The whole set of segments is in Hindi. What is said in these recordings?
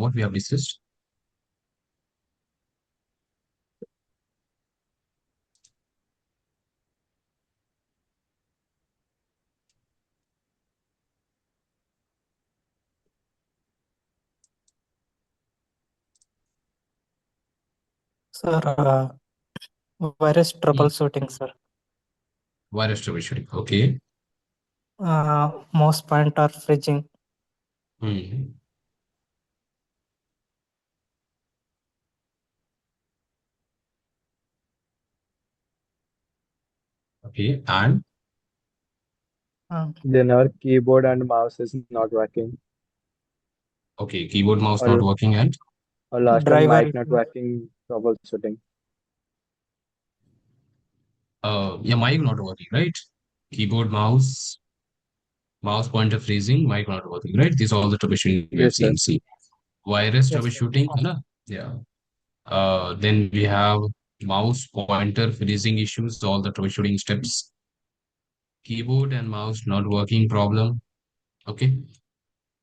what we have discussed? Sir, virus troubleshooting, sir. Virus troubleshooting. Okay. Mouse pointer freezing. Hmm. Okay. And Uh, Then our keyboard and mouse is not working. okay, keyboard mouse not Or, working and or last one, driver mic not issue. working, troubleshooting. yeah, mic not working, right? Keyboard, mouse pointer freezing, mic not working, right? These are all the troubleshooting we have Yes, sir. seen. See, virus Yes, sir. troubleshooting, है ना? Yeah. Then we have mouse pointer freezing issues, all the troubleshooting steps. Keyboard and mouse not working problem. Okay.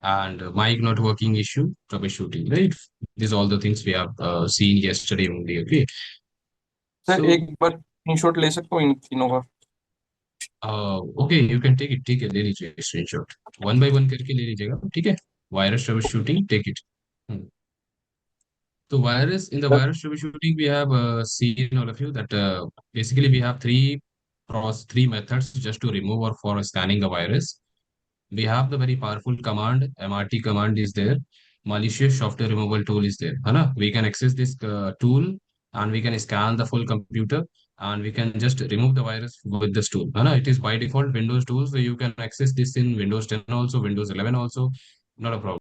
And mic not working issue, troubleshooting, right? These are all the things we have seen yesterday only. Okay. Sir So, एक बार स्क्रीनशॉट ले सकते हो इन तीनों का? okay, you can take it. ठीक है, ले लीजिए screenshot. One by one करके ले लीजिएगा, ठीक है? Virus troubleshooting, take it. So virus in the Sir, virus troubleshooting, we have seen all of you that basically we have three methods just to remove or for scanning a virus. We have the very powerful command, MRT command is there. Malicious software removal tool is there. है ना? We can access this tool and we can scan the full computer and we can just remove the virus with this tool. है ना? It is by default Windows tool, so you can access this in Windows 10 also, Windows 11 also, not a problem.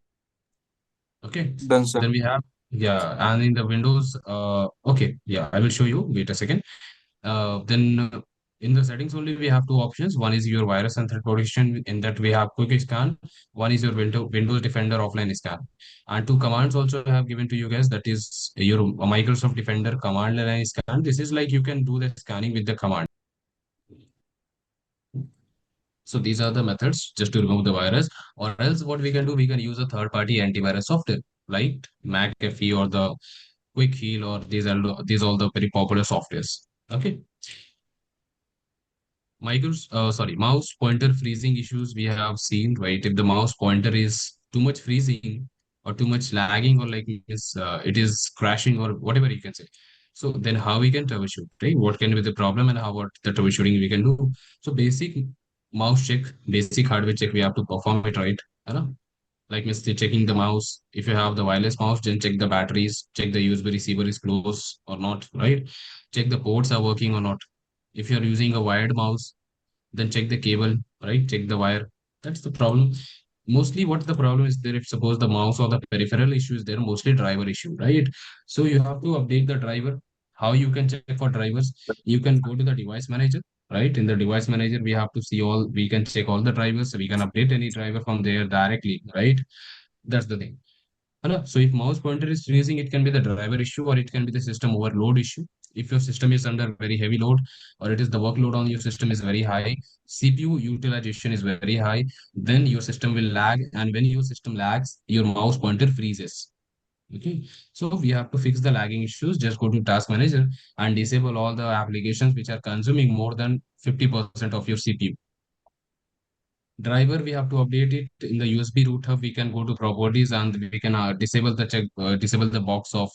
Okay. Done, sir. Then we have, yeah, and in the Windows, okay, yeah, I will show you. Wait a second. Then in the settings only we have two options. One is your virus and threat protection. In that we have quick scan. One is your Windows Defender offline scan. And two commands also I have given to you guys. That is your Microsoft Defender command line scan. This is like you can do the scanning with the command. So these are the methods just to remove the virus, or else what we can do, we can use a third-party antivirus software like McAfee or the Quick Heal, or these all the very popular softwares. Okay. Mouse pointer freezing issues we have seen, right? If the mouse pointer is too much freezing or too much lagging, or like it is crashing or whatever you can say. So then how we can troubleshoot, right? What can be the problem and how what the troubleshooting we can do. So basic mouse check, basic hardware check, we have to perform it, right? You know? Like Mr. checking the mouse. If you have the wireless mouse, then check the batteries, check the USB receiver is close or not, right? Check the ports are working or not. If you're using a wired mouse, then check the cable, right? Check the wire. That's the problem. Mostly what the problem is there, if suppose the mouse or the peripheral issue is there, mostly driver issue, right? So you have to update the driver. How you can check for drivers? You can go to the device manager, right? In the device manager, we have to see we can check all the drivers. So we can update any driver from there directly, right? That's the thing. So if mouse pointer is freezing, it can be the driver issue or it can be the system overload issue. If your system is under very heavy load or it is the workload on your system is very high, CPU utilization is very high, then your system will lag. And when your system lags, your mouse pointer freezes. Okay, so we have to fix the lagging issues. Just go to task manager and disable all the applications which are consuming more than 50% of your CPU. Driver, we have to update it in the USB root hub. We can go to properties and we can disable the box of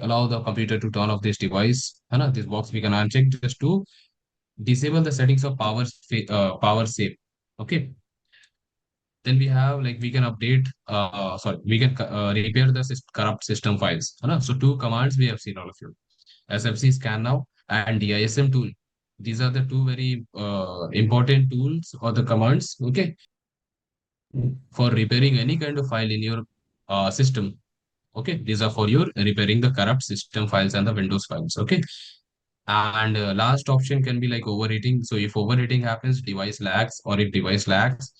allow the computer to turn off this device. This box we can uncheck just to disable the settings of power save. Okay. Then we have like we can update. We can repair the corrupt system files. So two commands we have seen all of you. SFC scan now and DISM tool. These are the two very important tools or the commands. Okay, for repairing any kind of file in your system. Okay, these are for your repairing the corrupt system files and the Windows files. Okay, and last option can be like overheating. So if overheating happens, device lags, or if device lags,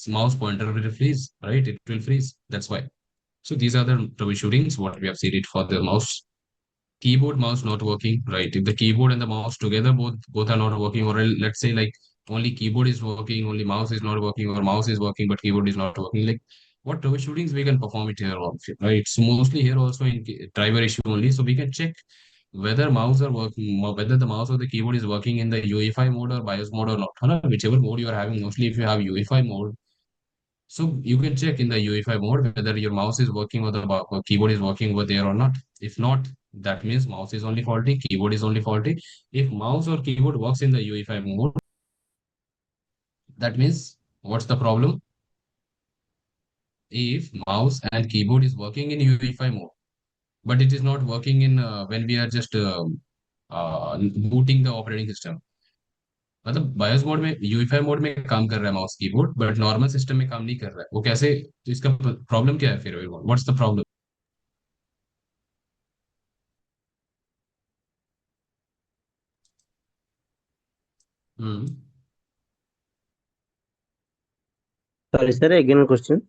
mouse pointer will freeze, right? It will freeze. That's why. So these are the troubleshootings what we have seen it for the mouse. Keyboard, mouse not working, right? If the keyboard and the mouse together both are not working, or let's say like only keyboard is working, only mouse is not working, or mouse is working but keyboard is not working, like what troubleshootings we can perform it here also, right? So mostly here also in driver issue only. So we can check whether mouse are working, whether the mouse or the keyboard is working in the UEFI mode or BIOS mode or not. है ना? Whichever mode you are having, mostly if you have UEFI mode, so you can check in the UEFI mode whether your mouse is working or the keyboard is working over there or not. If not, that means mouse is only faulty, keyboard is only faulty. If mouse or keyboard works in the UEFI mode, that means what's the problem? If mouse and keyboard is working in UEFI mode, but it is not working in when we are just booting the operating system. मतलब बायोस मोड में यूएफआई मोड में काम कर रहा है mouse keyboard but normal system में काम नहीं कर रहा है वो कैसे तो इसका प्रॉब्लम क्या है फिर what's the problem hmm Sorry, sir, again a question.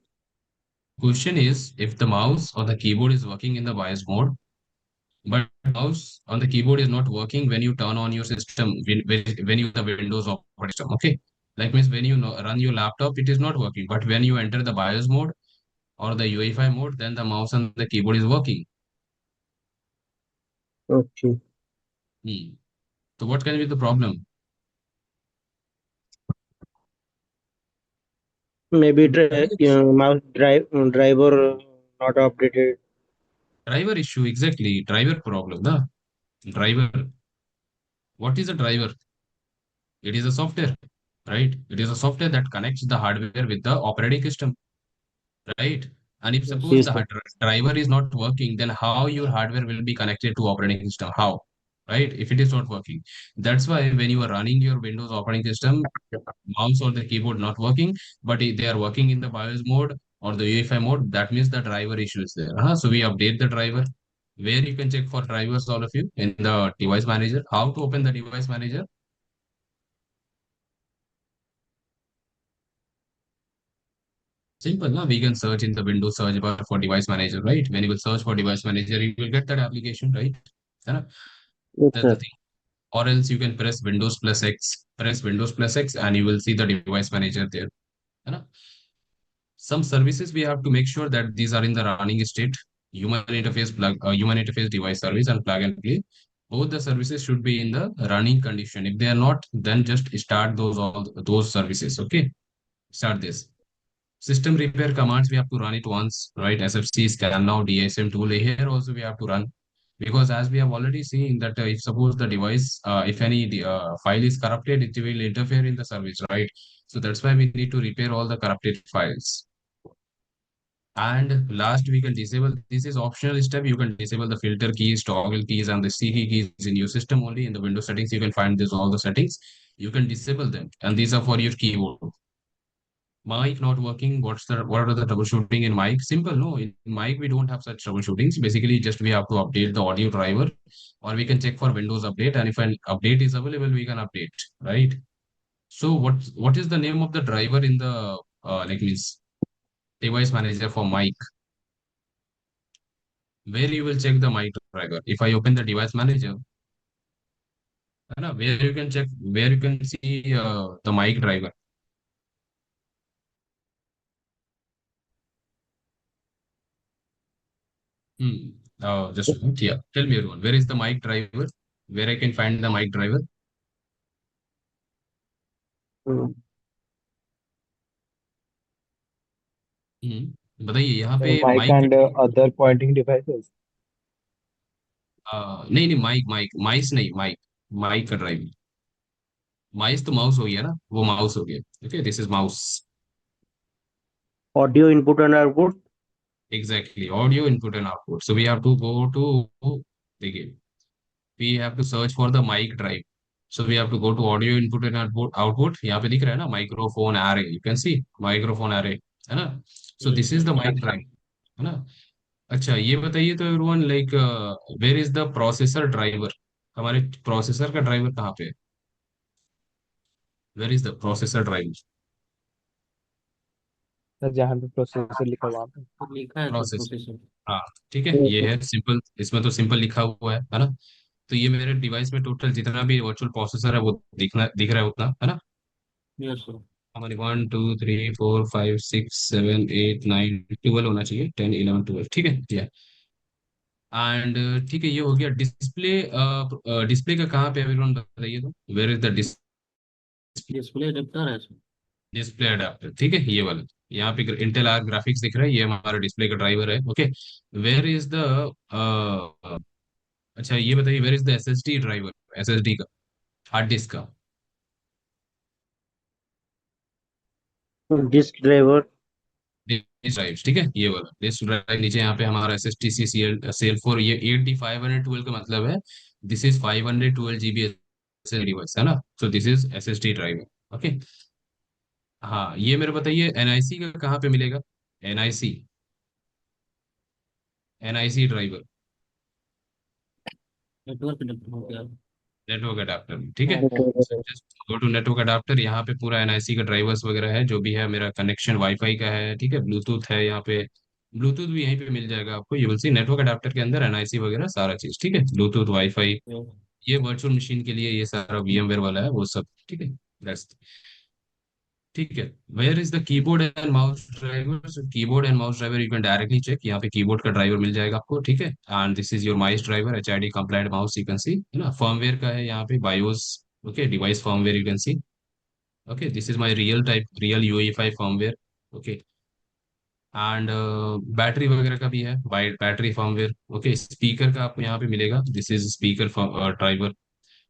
question is if the mouse or the keyboard is working in the BIOS mode but mouse on the keyboard is not working when you turn on your system when you the Windows operating system, okay, like means when you run your laptop it is not working but when you enter the BIOS mode or the UEFI mode then the mouse and the keyboard is working. Okay. So what can be the problem? Maybe mouse driver not updated. Driver issue, exactly. Driver problem, the driver. What is a driver? It is a software, right? It is a software that connects the hardware with the operating system, right? And if suppose Yes, the sir. driver is not working, then how your hardware will be connected to operating system? How? Right? If it is not working. That's why when you are running your Windows operating system, mouse or the keyboard not working, but if they are working in the BIOS mode or the UEFI mode, that means the driver issue is there. So we update the driver. Where you can check for drivers, all of you, in the device manager. How to open the device manager? Simple, no? We can search in the Windows search bar for device manager, right? When you will search for device manager, you will get that application, right? है ना? Yes, That's the sir. thing. Or else you can press Windows plus X, press Windows plus X, and you will see the device manager there. है ना? Some services we have to make sure that these are in the running state. Human interface device service and plug and play. Both the services should be in the running condition. If they are not, then just start those services. Okay, start this. System repair commands we have to run it once, right? SFC scan now DSM tool here also we have to run because as we have already seen that if suppose the device if any file is corrupted it will interfere in the service, right? So that's why we need to repair all the corrupted files. And last, we can disable, this is optional step. You can disable the filter keys, toggle keys, and the CT keys in your system only. In the Windows settings, you can find this all the settings. You can disable them. And these are for your keyboard. Mic not working. What are the troubleshooting in mic? Simple, no. In mic, we don't have such troubleshootings. Basically, just we have to update the audio driver, or we can check for Windows update. And if an update is available, we can update, right? So what is the name of the driver in the like means device manager for mic? Where you will check the mic driver. If I open the device manager, है ना, where you can check, where you can see the mic driver. Just a minute. Yeah, tell me everyone, where is the mic driver? Where I can find the mic driver? Mm. बताइए यहाँ पे Mic mic and other pointing devices. नहीं नहीं माइक माइक माइस नहीं माइक माइक का ड्राइवर माइस तो माउस हो गया ना वो माउस हो गया okay this is mouse Audio input and output. exactly audio input and output so we have to go to देखिए we have to search for the mic drive. So we have to go to audio input and output. यहाँ पे दिख रहा है ना microphone array. You can see microphone array है ना. So this is the mic drive है ना. अच्छा ये बताइए तो everyone like where is the processor driver? हमारे प्रोसेसर का ड्राइवर कहाँ पे है? Where is the processor driver? Sir जहाँ पे प्रोसेसर लिखा हुआ पे. लिखा है तो प्रोसेसर प्रोसेसर हाँ ठीक है ये है सिंपल इसमें तो सिंपल लिखा हुआ है ना. तो ये मेरे डिवाइस में टोटल जितना भी वर्चुअल प्रोसेसर है वो दिख रहा है उतना है ना. यस सर हमारी 1 2 3 4 5 6 7 8 9 12 होना चाहिए, 10 11 12, ठीक है या। एंड ठीक है, ये हो गया डिस्प्ले। डिस्प्ले का कहाँ पे एवरीवन बताइए तो, where is the display adapter है सर। Display adapter? ठीक है, ये वाला यहाँ पे इंटेल आर ग्राफिक्स दिख रहा है, ये हमारा डिस्प्ले का ड्राइवर है। ओके, वेयर इज द अच्छा ये बताइए, where is the SSD driver, SSD का, हार्ड डिस्क का। Disk driver. डिस्क ड्राइव, ठीक है, ये वाला डिस्क ड्राइव नीचे यहाँ पे हमारा S S T C C L cell four, ये 8D 512 का मतलब है दिस इज 512 GB डिवाइस है ना, so this is S S D driver. Okay, हाँ ये मेरे बताइए एनआईसी का कहाँ पे मिलेगा, NIC, NIC driver, network adapter हो गया। नेटवर्क अडाप्टर, ठीक है। Network. Go to network adapter, यहाँ पे पूरा एनआईसी का ड्राइवर्स वगैरह है, जो भी है मेरा कनेक्शन वाईफाई का है, ठीक है, ब्लूटूथ है यहाँ पे, ब्लूटूथ भी यहीं पे मिल जाएगा आपको, you will C network adapter के अंदर एनआईसी वगैरह सारा चीज, ठीक है, ब्लूटूथ वाईफाई, ये वर्चुअल मशीन के लिए ये सारा VMware वाला है वो सब, ठीक है, that's ठीक है। Where is the keyboard and mouse driver, so keyboard and mouse driver you can directly check, यहाँ पे कीबोर्ड का ड्राइवर मिल जाएगा आपको, ठीक है। And this is your mice driver, HID compliant mouse, you can see है ना, फर्मवेयर का है यहाँ पे BIOS, okay, device firmware you can see, okay, this is my real type, real UEFI firmware, okay. And battery वगैरह का भी है, बैटरी फर्मवेयर, ओके। स्पीकर का आपको यहाँ पे मिलेगा, this is speaker driver.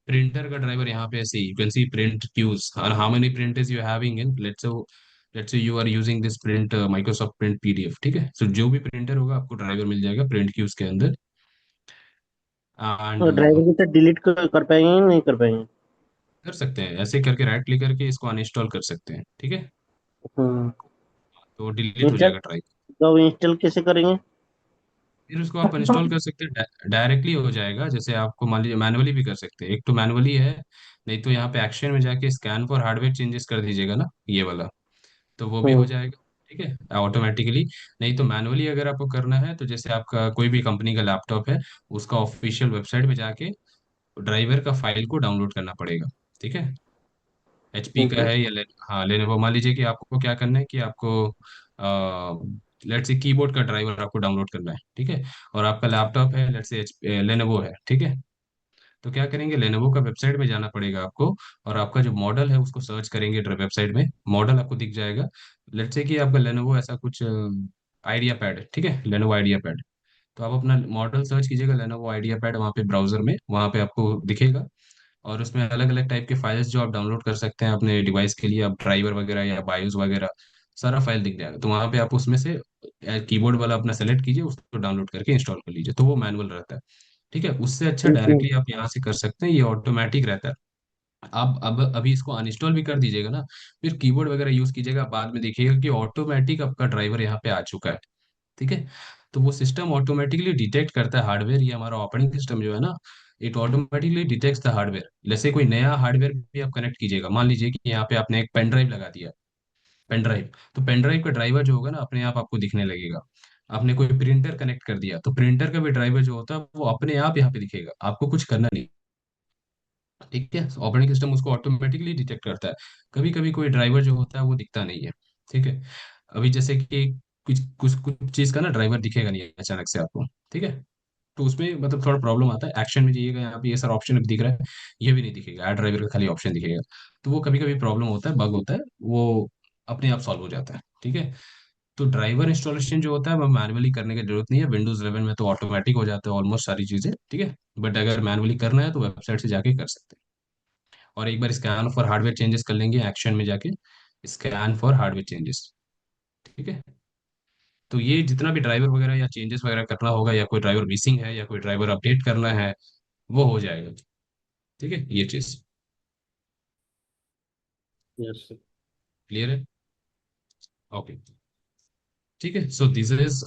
Printer का ड्राइवर यहाँ पे ऐसे you can see print queues और how many printers you having in, let's say you are using this print Microsoft print PDF, ठीक है, सो जो भी प्रिंटर होगा आपको ड्राइवर मिल जाएगा प्रिंट क्यूज के अंदर। एंड तो ड्राइवर की तो डिलीट कर पाएंगे या नहीं कर पाएंगे? कर सकते हैं ऐसे करके, राइट क्लिक करके इसको अनइंस्टॉल कर सकते हैं, ठीक है, हम्म। तो डिलीट हो इंस्टॉल, जाएगा ड्राइव। तो इंस्टॉल कैसे करेंगे? फिर उसको आप इंस्टॉल कर सकते हैं, डायरेक्टली हो जाएगा, जैसे आपको मान लीजिए मैनुअली भी कर सकते हैं, एक तो मैनुअली है, नहीं तो यहाँ पे एक्शन में जाके स्कैन फॉर हार्डवेयर चेंजेस कर दीजिएगा ना, ये वाला, तो वो भी हो हम्म। जाएगा, ठीक है, ऑटोमेटिकली। नहीं तो मैनुअली अगर आपको करना है तो जैसे आपका कोई भी कंपनी का लैपटॉप है, उसका ऑफिशियल वेबसाइट में जाके ड्राइवर का फाइल को डाउनलोड करना पड़ेगा, ठीक है। HP ठीक का है। है या हाँ लेनोवो, मान लीजिए कि आपको क्या करना है कि आपको लेट्स से कीबोर्ड का ड्राइवर आपको डाउनलोड करना है, ठीक है, और आपका लैपटॉप है लेट्स से लेनोवो है, ठीक है, तो क्या करेंगे, लेनोवो का वेबसाइट में जाना पड़ेगा आपको, और आपका जो मॉडल है उसको सर्च करेंगे वेबसाइट में, मॉडल आपको दिख जाएगा, लेट्स से कि आपका लेनोवो ऐसा कुछ आइडिया पैड है, ठीक है, लेनोवो आइडिया पैड, तो आप अपना मॉडल सर्च कीजिएगा लेनोवो आइडिया पैड वहाँ पे ब्राउजर में, वहाँ पे आपको दिखेगा, और उसमें अलग अलग टाइप के फाइल्स जो आप डाउनलोड कर सकते हैं अपने डिवाइस के लिए, आप ड्राइवर वगैरह या बायोस वगैरह सारा फाइल दिख जाएगा, तो वहाँ पे आप उसमें से कीबोर्ड वाला अपना सेलेक्ट कीजिए, उसको डाउनलोड करके इंस्टॉल कर लीजिए, तो वो मैनुअल रहता है, ठीक है, उससे अच्छा डायरेक्टली आप यहाँ से कर सकते हैं, ये ऑटोमेटिक रहता है। आप अब अभी इसको अनइंस्टॉल भी कर दीजिएगा ना, फिर कीबोर्ड वगैरह यूज कीजिएगा, बाद में देखिएगा कि ऑटोमेटिक आपका ड्राइवर यहाँ पे आ चुका है, ठीक है। तो वो सिस्टम ऑटोमेटिकली डिटेक्ट करता है हार्डवेयर, ये हमारा ऑपरेटिंग सिस्टम जो है ना, it automatically detects the hardware, जैसे कोई नया हार्डवेयर भी आप कनेक्ट कीजिएगा, मान लीजिए कि यहाँ पे आपने एक पेन ड्राइव लगा दिया, पेन ड्राइव, तो पेन ड्राइव का ड्राइवर जो होगा ना अपने आप आपको दिखने लगेगा। आपने कोई प्रिंटर कनेक्ट कर दिया तो प्रिंटर का भी ड्राइवर जो होता है वो अपने आप यहाँ पे दिखेगा, आपको कुछ करना नहीं, ठीक है, ऑपरेटिंग सिस्टम उसको ऑटोमेटिकली डिटेक्ट करता है। कभी कभी कोई ड्राइवर जो होता है वो दिखता नहीं है, ठीक है, अभी जैसे कि कुछ कुछ कुछ चीज का ना ड्राइवर दिखेगा नहीं अचानक से आपको, ठीक है, तो उसमें मतलब थोड़ा प्रॉब्लम आता है, एक्शन में जाइएगा, यहाँ पे ये सारा ऑप्शन दिख रहा है, ये भी नहीं दिखेगा, ऐड ड्राइवर का खाली ऑप्शन दिखेगा, तो वो कभी कभी प्रॉब्लम होता है, बग होता है, वो अपने आप सॉल्व हो जाता है, ठीक है। तो ड्राइवर इंस्टॉलेशन जो होता है वो मैनुअली करने की जरूरत नहीं है, विंडोज 11 में तो ऑटोमेटिक हो जाता है ऑलमोस्ट सारी चीजें, ठीक है, बट अगर मैनुअली करना है तो वेबसाइट से जाके कर सकते हैं, और एक बार स्कैन फॉर हार्डवेयर चेंजेस कर लेंगे एक्शन में जाके, स्कैन फॉर हार्डवेयर चेंजेस, ठीक है, तो ये जितना भी ड्राइवर वगैरह या चेंजेस वगैरह करना होगा, या कोई ड्राइवर मिसिंग है या कोई ड्राइवर अपडेट करना है, वो हो जाएगा, ठीक है, ये चीज यस। क्लियर है, ओके, ठीक है, so this is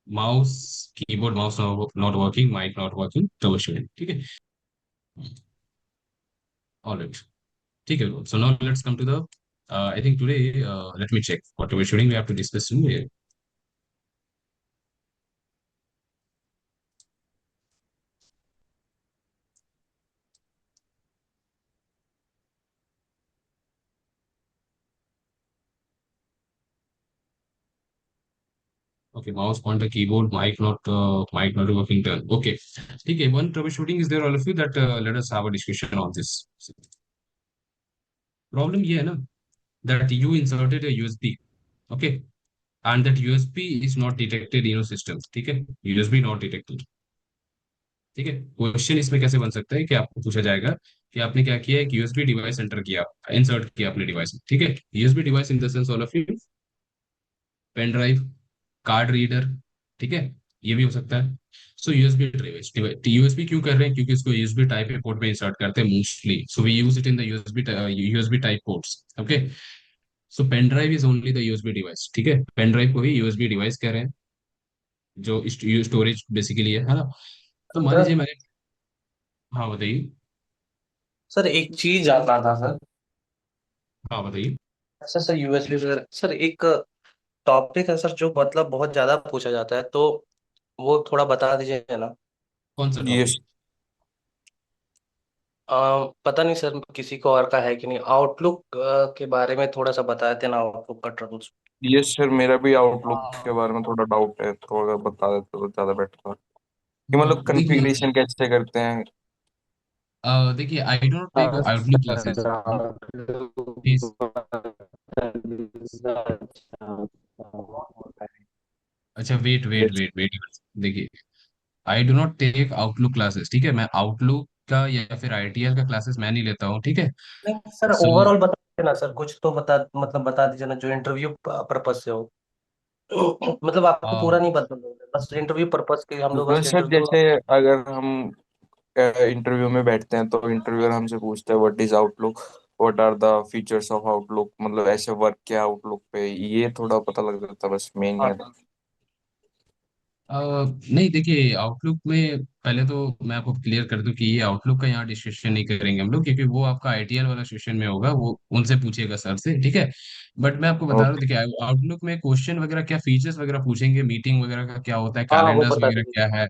mouse, keyboard mouse not working, mic not working, troubleshooting, ठीक है, ऑलराइट, ठीक है, so now let's come to the I think today let me check what we're shooting we have to discuss today. Okay, mouse pointer, keyboard, mic not working turn. Okay, ठीक है. One troubleshooting is there, all of you, that let us have a discussion on this. Problem ये है ना, that you inserted a USB, okay, and that USB is not detected in your system. ठीक है, USB not detected. ठीक है, क्वेश्चन इसमें कैसे बन सकता है कि आपको पूछा जाएगा कि आपने क्या किया, एक यूएसबी डिवाइस एंटर किया, इंसर्ट किया अपने डिवाइस में. ठीक है, USB device in the sense all of you, pen drive, card reader. ठीक है, ये भी हो सकता है. सो यूएसबी डिवाइस, यूएसबी क्यों कर रहे हैं, क्योंकि इसको यूएसबी टाइप ए पोर्ट में इंसर्ट करते हैं mostly. So we use it in the USB type ports. Okay, so pen drive is only the USB device. ठीक है, पेन ड्राइव को ही यूएसबी डिवाइस कह रहे हैं, जो स्टोरेज बेसिकली है ना. तो मान लीजिए सर मैंने, हाँ बताइए. सर एक चीज जानना था सर. हाँ बताइए. अच्छा सर यूएसबी सर सर एक टॉपिक है सर जो मतलब बहुत ज्यादा पूछा जाता है, तो वो थोड़ा बता दीजिए ना. कौन सा यस. टॉपिक? पता नहीं सर किसी को और का है कि नहीं, आउटलुक के बारे में थोड़ा सा बता देते ना, आउटलुक का ट्रबल्स. यस सर, मेरा भी आउटलुक के बारे में थोड़ा डाउट है, तो अगर बता देते तो ज्यादा बेटर था कि मतलब देखिए, कॉन्फ़िगरेशन कैसे करते हैं. देखिए, आई डोंट टेक हाँ आउटलुक क्लासेस. प्लीज. अच्छा, wait wait Yes. Wait wait. देखिए, I do not take Outlook classes. ठीक है, मैं आउटलुक का या फिर आईटीएल का क्लासेस मैं नहीं लेता हूँ. ठीक है. नहीं सर, सो ओवरऑल बता दीजिए ना सर, कुछ तो बता, मतलब बता दीजिए ना जो इंटरव्यू पर्पज से हो. मतलब आपको पूरा नहीं बता, बस इंटरव्यू पर्पज के हम लोग तो बस सर इंटरव्यू. जैसे अगर हम इंटरव्यू में बैठते हैं तो इंटरव्यूअर हमसे पूछता है what is Outlook, what are the features of Outlook, मतलब ऐसे वर्क किया आउटलुक पे, ये थोड़ा पता लग जाता है बस मेन हाँ है. सर. नहीं, देखिए, आउटलुक में पहले तो मैं आपको क्लियर कर दूं कि ये आउटलुक का यहाँ डिस्कशन नहीं करेंगे हम लोग, क्योंकि वो आपका आईटीएल वाला सेशन में होगा, वो उनसे पूछिएगा सर से. ठीक है, बट मैं आपको बता रहा हूँ, ओके. देखिए, आउटलुक में क्वेश्चन वगैरह क्या, फीचर्स वगैरह पूछेंगे, मीटिंग वगैरह का क्या होता है, हाँ हाँ, वो कैलेंडर्स बता वगैरह दीजिए. क्या है,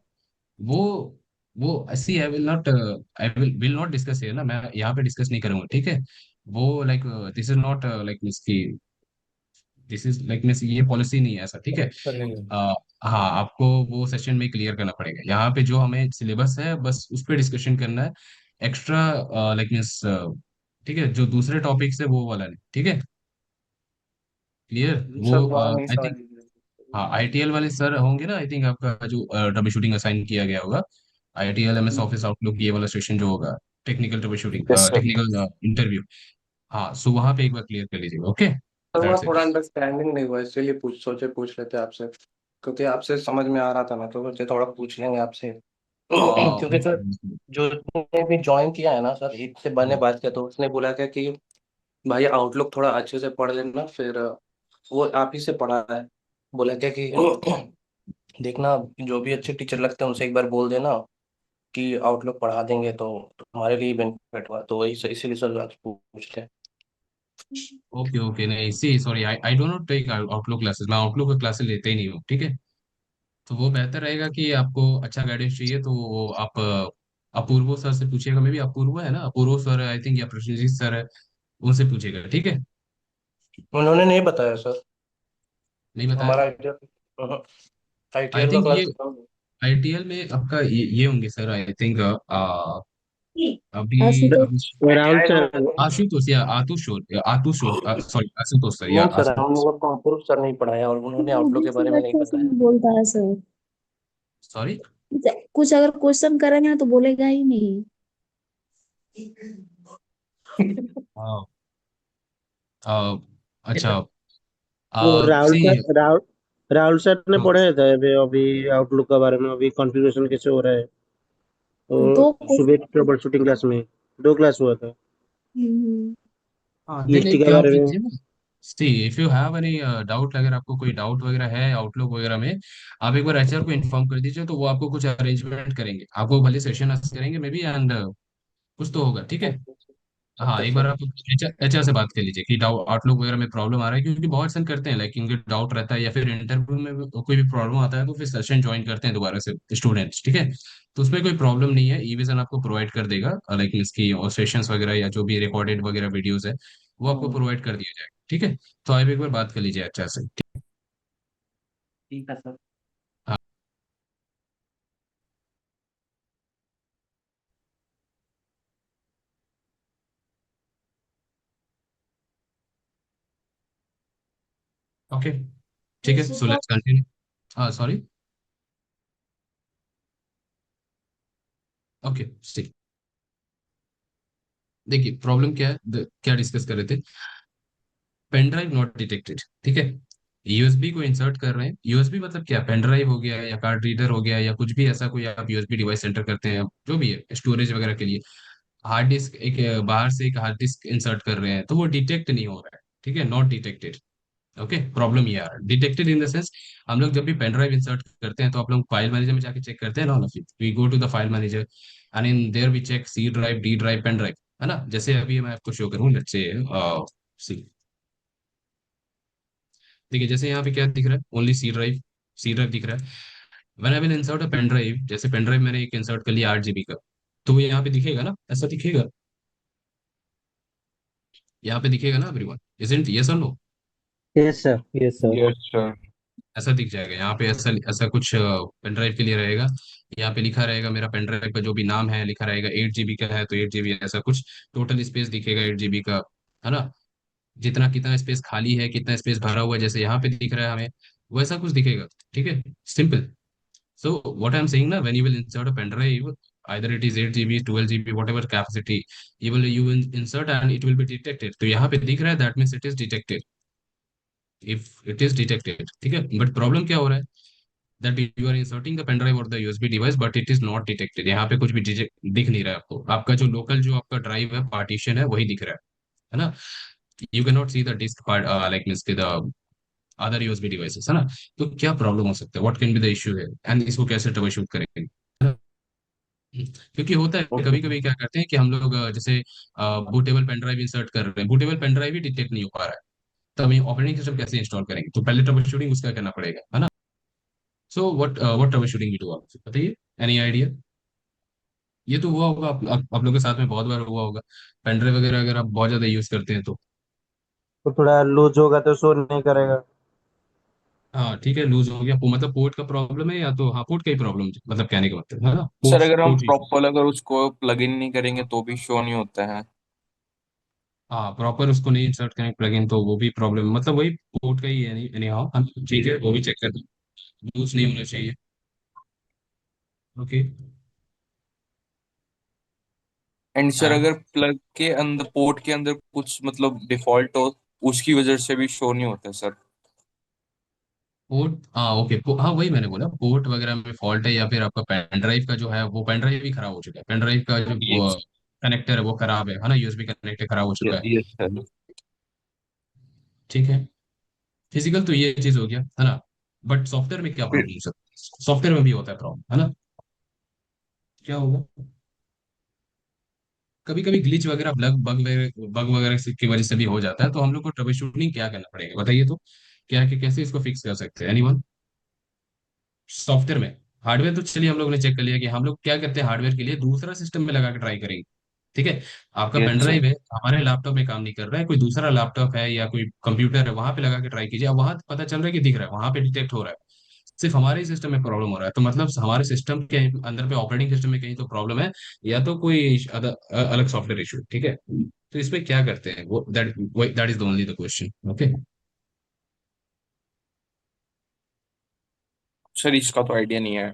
वो वो सी आई विल नॉट डिस्कस है ना, मैं यहाँ पे डिस्कस नहीं करूंगा. ठीक है, वो like this is not like means की, दिस इज लाइक मीन्स ये पॉलिसी नहीं है ऐसा. ठीक है. अ, हाँ, आपको वो सेशन में क्लियर करना पड़ेगा. यहाँ पे जो हमें सिलेबस है बस उस पर डिस्कशन करना है. एक्स्ट्रा लाइक मीन्स, ठीक है, जो दूसरे टॉपिक्स है वो वाला नहीं. ठीक है, क्लियर वो. सर वहाँ नहीं आई समझ थिंक, लीजिए. हाँ, आईटीएल वाले सर होंगे ना, आई थिंक आपका जो ट्रबल शूटिंग असाइन किया गया होगा, आईटीएल एमएस ऑफिस आउटलुक ये वाला सेशन जो होगा, technical trouble shooting, yes sir. Technical interview. हाँ, सो वहाँ पे एक बार क्लियर कर लीजिएगा. ओके, सर वहाँ दैट्स इट. थोड़ा अंडरस्टैंडिंग नहीं हुआ, इसलिए पूछ लेते आपसे, क्योंकि आपसे समझ में आ रहा था ना, तो सोचे थोड़ा पूछ लेंगे आपसे. क्योंकि सर जो ने भी ज्वाइन किया है ना सर, ईद से बने बात किया, तो उसने बोला क्या कि भाई आउटलुक थोड़ा अच्छे से पढ़ लेना, फिर वो आप ही से पढ़ा है. बोला क्या कि देखना, जो भी अच्छे टीचर लगते हैं उनसे एक बार बोल देना कि आउटलुक पढ़ा देंगे, तो तुम्हारे लिए बेनिफिट हुआ, तो वही इसीलिए सर आज पूछते हैं. ओके ओके, नहीं, see sorry, I I don't take Outlook classes. मैं आउटलुक का क्लासेस लेते ही नहीं हूँ. ठीक है, तो वो बेहतर रहेगा कि आपको अच्छा गाइडेंस चाहिए तो वो आप अपूर्व सर से पूछिएगा. मे भी अपूर्व है ना, अपूर्व सर आई थिंक, या प्रश्नजीत सर है, उनसे पूछिएगा. ठीक है. उन्होंने नहीं बताया सर. नहीं हमारा बताया. आई आईटीएल का थिंक क्लास ये आईटीएल में आपका ये होंगे सर, आई थिंक अभी र- अभी राहुल सर. आशुतोष या आतुष सॉरी, आशुतोष सर या नहीं सर, हम आशुतोष. लोग को अपूर्व सर नहीं पढ़ाया, और उन्होंने आउटलुक के ऑब्वियस सी बारे में बात नहीं है, ऐसे बताया. नहीं बोलता है सर. सॉरी. कुछ अगर क्वेश्चन करेंगे ना तो बोलेगा ही नहीं. अच्छा. वो राहुल सी. सर, राहुल सर ने पढ़े थे अभी अभी आउटलुक के बारे में, अभी कॉन्फ़िगरेशन कैसे हो रहा है, तो दो सुबह क्वेश्चन. ट्रबल शूटिंग क्लास में 2 क्लास हुआ था हम्म. हाँ, देन ईएसटी एक के काम बारे में. कीजिए ना. See, if you have any doubt, अगर आपको कोई डाउट वगैरह है आउटलुक वगैरह में, आप एक बार एचआर को इन्फॉर्म कर दीजिए, तो वो आपको कुछ अरेंजमेंट करेंगे, आपको भले सेशन करेंगे मे बी, एंड कुछ तो होगा. ठीक है. हाँ, अच्छा एक बार सर. आप एचआर से बात कर लीजिए कि डाउट आउटलुक वगैरह में प्रॉब्लम आ रहा है, क्योंकि बहुत सन करते हैं, लाइक उनके डाउट रहता है, या फिर इंटरव्यू में कोई भी प्रॉब्लम आता है तो फिर सेशन ज्वाइन करते हैं दोबारा से स्टूडेंट्स. ठीक है, तो उसमें कोई प्रॉब्लम नहीं है, ईविजन आपको प्रोवाइड कर देगा, लाइक इसकी और सेशंस वगैरह या जो भी रिकॉर्डेड वगैरह वीडियोस है वो आपको प्रोवाइड कर दिया जाएगा. ठीक है, तो आप एक बार बात कर लीजिए अच्छा से. ठीक है सर। हाँ, ओके ठीक है, सो लेट्स कंटिन्यू। हाँ सॉरी, ओके ठीक। देखिए प्रॉब्लम क्या है, क्या डिस्कस कर रहे थे, पेन ड्राइव नॉट डिटेक्टेड, ठीक है। यूएसबी को इंसर्ट कर रहे हैं, यूएसबी मतलब क्या, पेन ड्राइव हो गया या कार्ड रीडर हो गया या कुछ भी ऐसा कोई आप यूएसबी डिवाइस एंटर करते हैं, जो भी है स्टोरेज वगैरह के लिए। हार्ड डिस्क एक बाहर से एक हार्ड डिस्क इंसर्ट कर रहे हैं तो वो डिटेक्ट नहीं हो रहा है, ठीक है, नॉट डिटेक्टेड। ओके, प्रॉब्लम ये आ रहा है, डिटेक्टेड इन द सेंस, हम लोग जब भी पेन ड्राइव इंसर्ट करते हैं तो आप लोग फाइल मैनेजर में जाके चेक करते हैं ना, we go to the file manager and in there we check C drive, D drive, pen drive, है ना। जैसे अभी मैं आपको शो करूँ, लेट्स से सी, देखिए जैसे यहाँ पे क्या दिख रहा है, only C drive, C drive दिख रहा है। When I will insert a pen drive, जैसे पेन ड्राइव मैंने एक इंसर्ट कर लिया 8 GB का, तो वो यहाँ पे दिखेगा ना, ऐसा दिखेगा, यहाँ पे दिखेगा ना एवरीवन, इजंट, यस और no, yes sir. Yes sir. Yes sir. ऐसा दिख जाएगा यहाँ पे, ऐसा ऐसा कुछ पेन ड्राइव के लिए रहेगा। यहाँ पे लिखा रहेगा मेरा पेन ड्राइव का जो भी नाम है, लिखा रहेगा 8 GB का है तो 8 GB, ऐसा कुछ टोटल स्पेस दिखेगा 8 GB का, है ना। जितना कितना स्पेस खाली है, कितना स्पेस भरा हुआ है, जैसे यहाँ पे दिख रहा है हमें, वैसा कुछ दिखेगा, ठीक है, simple. So what I'm saying now, when you will insert a pen drive, either it is 8 GB, 12 GB, whatever capacity, you will insert and it will be detected. तो यहाँ पे दिख रहा है, that means it is detected. If it is detected, ठीक है। But problem क्या हो रहा है, that you are inserting the pen drive or the USB device, but it is not detected. यहाँ पे कुछ भी दिख नहीं रहा है आपको, आपका जो लोकल जो आपका ड्राइव है, पार्टीशन है, वही दिख रहा है ना। You cannot see the disk part, like means the other USB devices, है ना। तो क्या प्रॉब्लम हो सकता है, what can be the issue है, एंड इसको कैसे ट्रबल शूट करेंगे, है ना? क्योंकि होता है ओके। कभी कभी क्या करते हैं कि हम लोग जैसे बूटेबल पेन ड्राइव इंसर्ट कर रहे हैं, बूटेबल पेन ड्राइव ही डिटेक्ट नहीं हो पा रहा है, तो हमें ऑपरेटिंग सिस्टम कैसे इंस्टॉल करेंगे, तो पहले ट्रबल शूटिंग उसका करना पड़ेगा, है ना। So what troubleshooting we do, आप बताइए, एनी आइडिया। ये तो हुआ होगा आप लोगों के साथ में बहुत बार हुआ होगा, पेन ड्राइव वगैरह अगर आप बहुत ज्यादा यूज करते हैं तो। तो थोड़ा लूज होगा तो शो नहीं करेगा। हाँ ठीक है, लूज हो गया, मतलब पोर्ट का प्रॉब्लम है, या तो हाँ पोर्ट का ही प्रॉब्लम, मतलब कहने का मतलब, है ना, सर पोर्ट अगर हम पोर्ट। प्रॉपर अगर उसको प्लग इन नहीं करेंगे तो भी शो नहीं होता है। हाँ प्रॉपर उसको नहीं इंसर्ट करें प्लगइन तो वो भी प्रॉब्लम, मतलब वही पोर्ट का ही है, एनी हाउ हम, ठीक है, वो भी चेक कर, लूज नहीं होना चाहिए। ओके, एंड सर एंड अगर प्लग के अंदर पोर्ट के अंदर कुछ मतलब डिफॉल्ट हो, उसकी वजह से भी शो नहीं होता सर। पोर्ट, हाँ ओके, हाँ वही मैंने बोला, पोर्ट वगैरह में फॉल्ट है, या फिर आपका पेन ड्राइव का जो है वो पेन ड्राइव भी खराब हो चुका है, पेन ड्राइव का जो यस। कनेक्टर है वो खराब है ना, यूएसबी कनेक्टर खराब हो चुका है, यस सर। ठीक है। फिजिकल तो ये चीज हो गया, है ना। बट सॉफ्टवेयर में क्या फिर प्रॉब्लम हो सकता है, सॉफ्टवेयर में भी होता है प्रॉब्लम, है ना। क्या होगा, कभी कभी ग्लिच वगैरह, बग वगैरह की वजह से भी हो जाता है, तो हम लोग को ट्रबल शूटिंग क्या करना पड़ेगा बताइए तो, क्या कि कैसे इसको फिक्स कर सकते हैं, एनीवन। सॉफ्टवेयर में, हार्डवेयर तो चलिए हम लोग ने चेक कर लिया कि हम लोग क्या करते हैं, हार्डवेयर के लिए दूसरा सिस्टम में लगा के ट्राई करेंगे, ठीक है। आपका पेन यस सर। ड्राइव है, हमारे लैपटॉप में काम नहीं कर रहा है, कोई दूसरा लैपटॉप है या कोई कंप्यूटर है, वहां पे लगा के ट्राई कीजिए, अब वहां पता चल रहा है कि दिख रहा है, वहां पे डिटेक्ट हो रहा है, सिर्फ हमारे ही सिस्टम में प्रॉब्लम हो रहा है, तो मतलब हमारे सिस्टम के अंदर पे, ऑपरेटिंग सिस्टम में कहीं तो प्रॉब्लम है, या तो कोई अलग सॉफ्टवेयर इशू, ठीक है। तो इसमें क्या करते हैं, वो that is the only the question, okay. Sir इसका तो आइडिया नहीं है।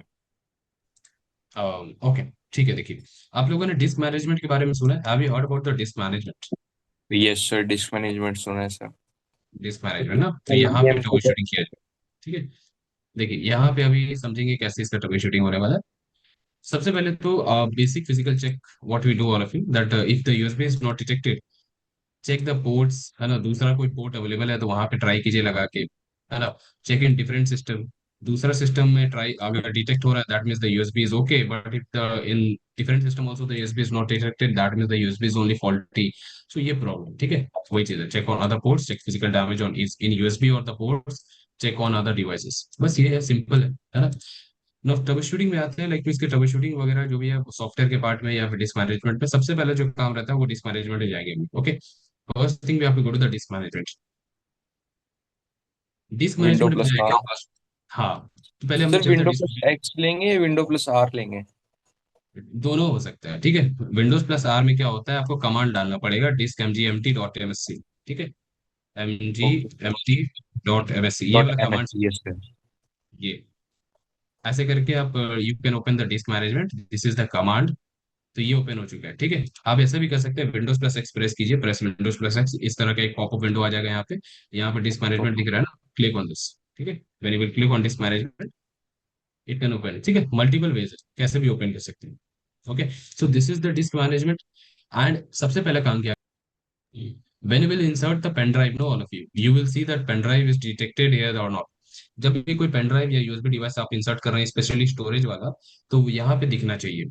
ओके ठीक है, देखिए आप लोगों ने डिस्क मैनेजमेंट के बारे में सुना है, have you heard about the disk management. Yes sir, disc management सुना है सर। डिस्क मैनेजमेंट ना, तो यहाँ पे ट्रबल शूटिंग किया जाए, ठीक है। देखिए यहाँ पे अभी समझेंगे कैसे इसका ट्रबल शूटिंग होने वाला है। सबसे पहले तो basic physical check, what we do all of you, that if the USB is not detected, check the ports, है ना, दूसरा कोई पोर्ट अवेलेबल है तो वहां पे ट्राई कीजिए लगा के, है ना। चेक इन डिफरेंट सिस्टम, दूसरा सिस्टम में ट्राई, अगर डिटेक्ट हो रहा है that means the USB is okay, but if the in different system also the USB is not detected, that means the USB is only faulty. So ये प्रॉब्लम, ठीक है, वही चीज है, check on other ports, check physical damage on is in USB और the ports, check on other devices, बस ये है, सिंपल है ना। ना ट्रबल शूटिंग में आते हैं, लाइक इसके ट्रबल शूटिंग वगैरह जो भी है सॉफ्टवेयर के पार्ट में या फिर डिस्क मैनेजमेंट में, सबसे पहले जो काम रहता है वो डिस्क मैनेजमेंट में जाएंगे, okay. First thing we have to go to the disk management, disk window management में प्लस जाएंगे आर। फर्स्ट, हाँ, तो पहले हम सर जब विंडो तक प्लस एक्स लेंगे या विंडो प्लस आर लेंगे? दोनों हो सकता है, ठीक है। विंडोज प्लस आर में क्या होता है, आपको कमांड डालना पड़ेगा डिस्क mgmt.msc, ठीक है। ओके। mgmt.msc ये डॉट वाला एम एस कमांड, सी, यस सर। ये ऐसे करके आप you can open the disk management, this is the command. तो ये ओपन हो चुका है, ठीक है। आप ऐसा भी कर सकते हैं, विंडोज प्लस एक्स प्रेस कीजिए, प्रेस विंडोज प्लस एक्स, इस तरह का एक पॉपअप विंडो आ जाएगा यहाँ पे डिस्क मैनेजमेंट दिख रहा है ना, क्लिक ऑन दिस, ठीक है। When you will click on disc management it can open, ठीक है। मल्टीपल वेज है, कैसे भी ओपन कर सकते हैं। Okay, so this is the disk management. And सबसे पहला काम क्या है, when you will insert the pen drive, no, all of you will see that pen drive is detected here or not। जब भी कोई पेन ड्राइव या यूएसबी डिवाइस आप इंसर्ट कर रहे हैं, स्पेशली स्टोरेज वाला, तो यहाँ पे दिखना चाहिए।